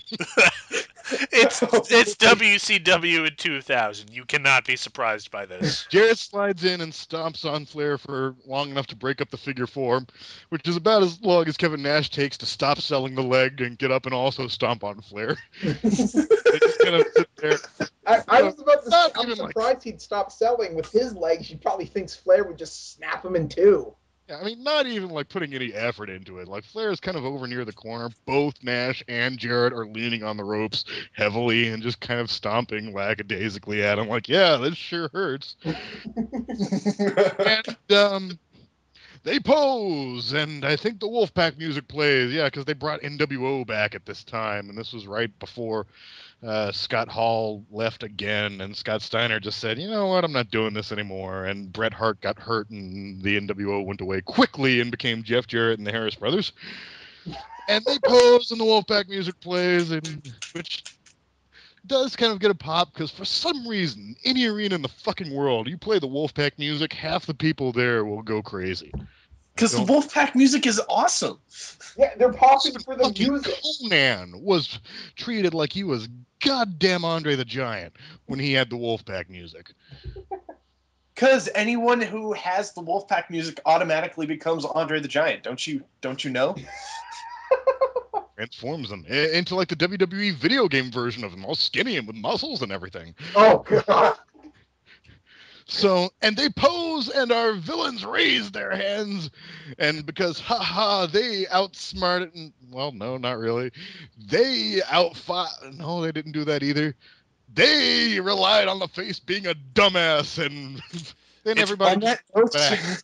It's WCW in 2000. You cannot be surprised by this. Jarrett slides in and stomps on Flair for long enough to break up the figure four, which is about as long as Kevin Nash takes to stop selling the leg and get up and also stomp on Flair. They just kind of sit there. I was about to say, I'm surprised he'd stop selling with his legs. He probably thinks Flair would just snap him in two. Yeah, I mean, not even like putting any effort into it. Like Flair is kind of over near the corner. Both Nash and Jarrett are leaning on the ropes heavily and just kind of stomping lackadaisically at him. Like, yeah, this sure hurts. And they pose, and I think the Wolfpack music plays. Yeah, because they brought NWO back at this time, and this was right before Scott Hall left again, and Scott Steiner just said, you know what, I'm not doing this anymore. And Bret Hart got hurt, and the NWO went away quickly and became Jeff Jarrett and the Harris Brothers. And they pose, and the Wolfpack music plays, and which does kind of get a pop, because for some reason, any arena in the fucking world, you play the Wolfpack music, half the people there will go crazy. Because the Wolfpack music is awesome. Yeah, they're popping for the music. Conan was treated like he was goddamn Andre the Giant when he had the Wolfpack music. Because anyone who has the Wolfpack music automatically becomes Andre the Giant. Don't you know? Transforms them into like the WWE video game version of them, all skinny and with muscles and everything. Oh, God. So, and they pose, and our villains raise their hands, and because, they outsmarted, and, well, no, not really. They outfought, no, they didn't do that either. They relied on the face being a dumbass, and then everybody just back.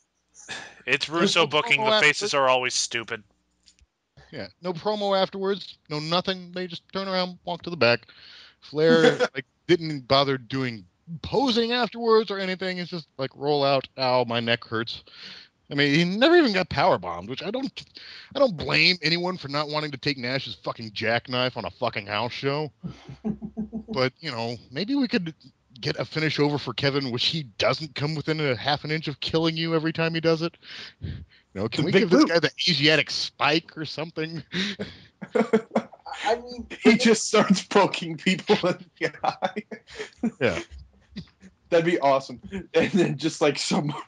It's Russo booking, the faces are always stupid. Yeah, no promo afterwards, no nothing, they just turn around, walk to the back. Flair, didn't bother doing posing afterwards or anything. It's just like, roll out, ow, my neck hurts. I mean, he never even got powerbombed, which I don't blame anyone for not wanting to take Nash's fucking jackknife on a fucking house show. But, you know, maybe we could get a finish over for Kevin, which he doesn't come within a half an inch of killing you every time he does it. You know, can we give this guy the Asiatic spike or something? I mean, he just starts poking people in the eye. Yeah. That'd be awesome. And then just like someone.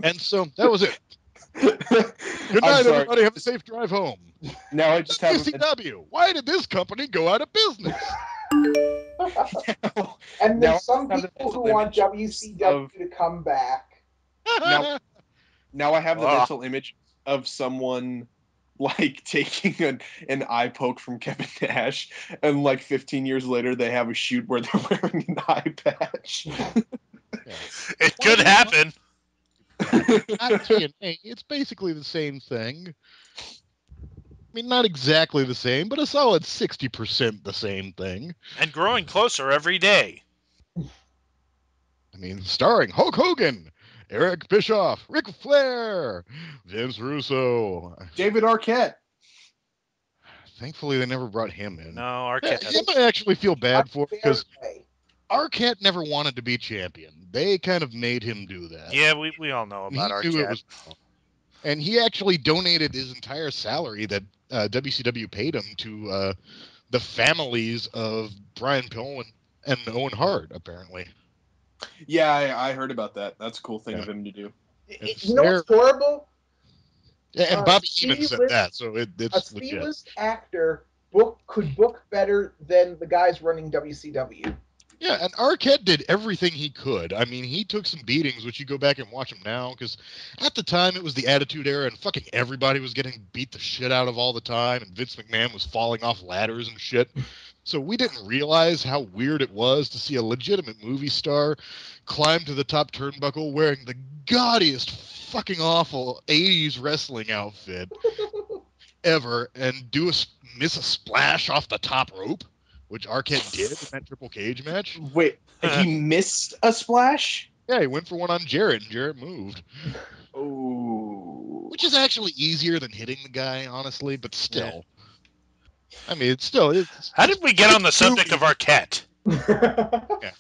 And so that was it. Good night, everybody. Have a safe drive home. Now I just have WCW. Why did this company go out of business? And there's some people who want WCW to come back. Now I have the mental image of someone like taking an eye poke from Kevin Nash, and like 15 years later they have a shoot where they're wearing an eye patch. It could happen. Not TNA. It's basically the same thing. I mean, not exactly the same, but a solid 60% the same thing. And growing closer every day. I mean, starring Hulk Hogan, Eric Bischoff, Ric Flair, Vince Russo, David Arquette. Thankfully, they never brought him in. No, Arquette. Him I actually feel bad for, because Arquette never wanted to be champion. They kind of made him do that. Yeah, we all know about Arquette. And he actually donated his entire salary that WCW paid him to the families of Brian Pillman and Owen Hart, apparently. Yeah, I heard about that. That's a cool thing of him to do. You know what's horrible? Yeah, and Bobby Heenan said that, so it's legit. A C-list actor could book better than the guys running WCW. Yeah, and Arquette did everything he could. I mean, he took some beatings, which you go back and watch him now, because at the time it was the Attitude Era, and fucking everybody was getting beat the shit out of all the time, and Vince McMahon was falling off ladders and shit. So we didn't realize how weird it was to see a legitimate movie star climb to the top turnbuckle wearing the gaudiest fucking awful 80s wrestling outfit ever and miss a splash off the top rope, which Arquette did in that triple cage match. Wait, he missed a splash? Yeah, he went for one on Jarrett, and Jarrett moved. Oh. Which is actually easier than hitting the guy, honestly, but still. Yeah. I mean, it's how did we get on the subject of Arquette? Yeah.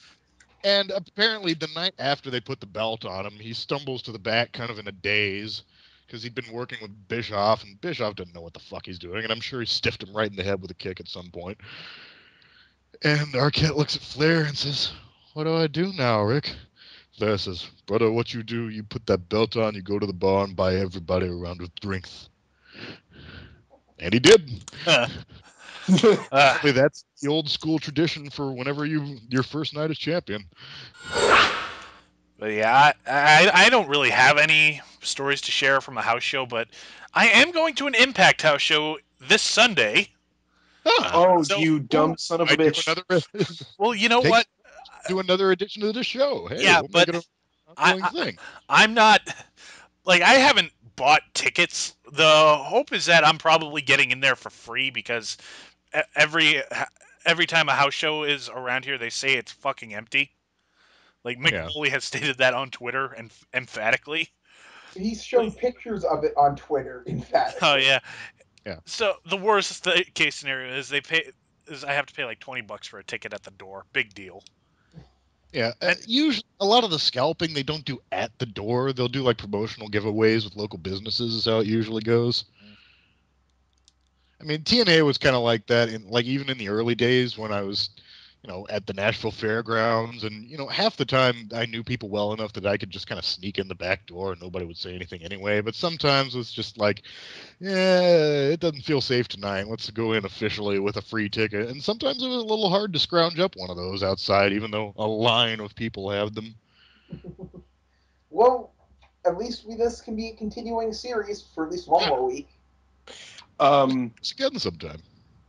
And apparently the night after they put the belt on him, he stumbles to the back kind of in a daze, because he'd been working with Bischoff, and Bischoff didn't know what the fuck he's doing, and I'm sure he stiffed him right in the head with a kick at some point. And Arquette looks at Flair and says, "What do I do now, Rick?" Flair says, "Brother, what you do, you put that belt on, you go to the bar and buy everybody a round of drinks." And he did. That's the old school tradition for whenever your first night as champion. But yeah, I don't really have any stories to share from a house show, but I am going to an Impact house show this Sunday. Oh, so, you dumb son of a bitch! Well, you know what? Do another edition of the show. Hey, yeah, we'll but make it an ongoing thing. I'm not like I haven't bought tickets. The hope is that I'm probably getting in there for free because every time a house show is around here, they say it's fucking empty. Like Mick Foley has stated that on Twitter and emphatically. He's shown pictures of it on Twitter, emphatically. Oh yeah. Yeah. So the worst case scenario is I have to pay like $20 for a ticket at the door. Big deal. Yeah, usually a lot of the scalping they don't do at the door. They'll do like promotional giveaways with local businesses. Is how it usually goes. I mean, TNA was kind of like that, even in the early days when I was, at the Nashville Fairgrounds, and half the time I knew people well enough that I could just kind of sneak in the back door and nobody would say anything anyway. But sometimes it's just like, yeah, it doesn't feel safe tonight. Let's go in officially with a free ticket. And sometimes it was a little hard to scrounge up one of those outside, even though a line of people have them. Well, at least this can be a continuing series for at least one more week. It's again sometime.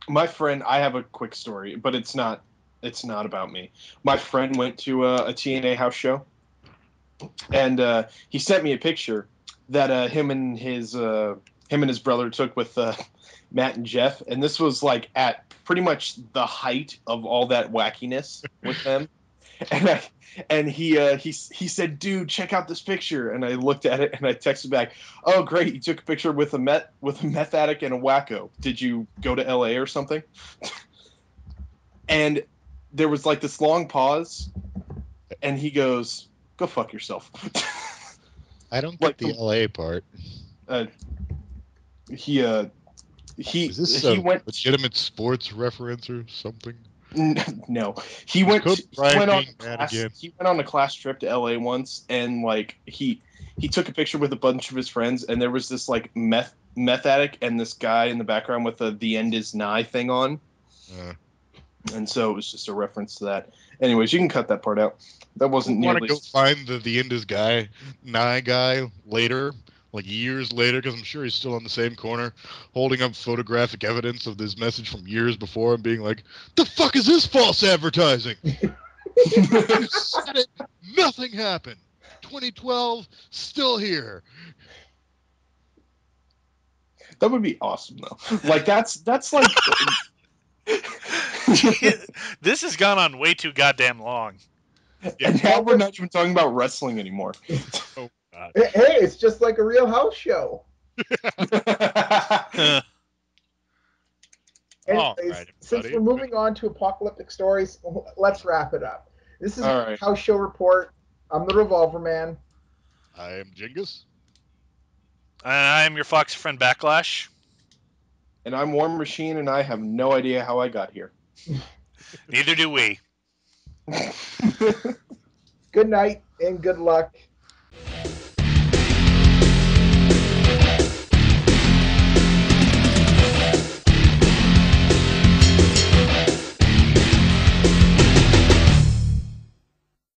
My friend, I have a quick story, but it's not about me. My friend went to a TNA house show, and he sent me a picture that him and his brother took with Matt and Jeff, and this was like at pretty much the height of all that wackiness with them. And he said, "Dude, check out this picture." And I looked at it and I texted back, "Oh, great! You took a picture with a meth addict and a wacko. Did you go to LA or something?" And there was like this long pause, and he goes, "Go fuck yourself." I don't get the LA part. He Is this a legitimate sports reference or something? No, he went on a class trip to LA once, and like he took a picture with a bunch of his friends, and there was this like meth addict and this guy in the background with the end is nigh thing on, and so it was just a reference to that. Anyways, you can cut that part out. That wasn't nearly. Want to go find the end is nigh guy later. Like years later, because I'm sure he's still on the same corner, holding up photographic evidence of this message from years before and being like, "The fuck is this false advertising?" You said it, nothing happened. 2012, still here. That would be awesome, though. Like, that's like... This has gone on way too goddamn long. And now we're not even talking about wrestling anymore. Oh, God. Hey, it's just like a real house show. Anyways, since we're moving on to apocalyptic stories, let's wrap it up. This is House Show Report. I'm the Revolver Man. I am Jingus. And I am your Fox friend Backlash. And I'm War Machine, and I have no idea how I got here. Neither do we. Good night and good luck.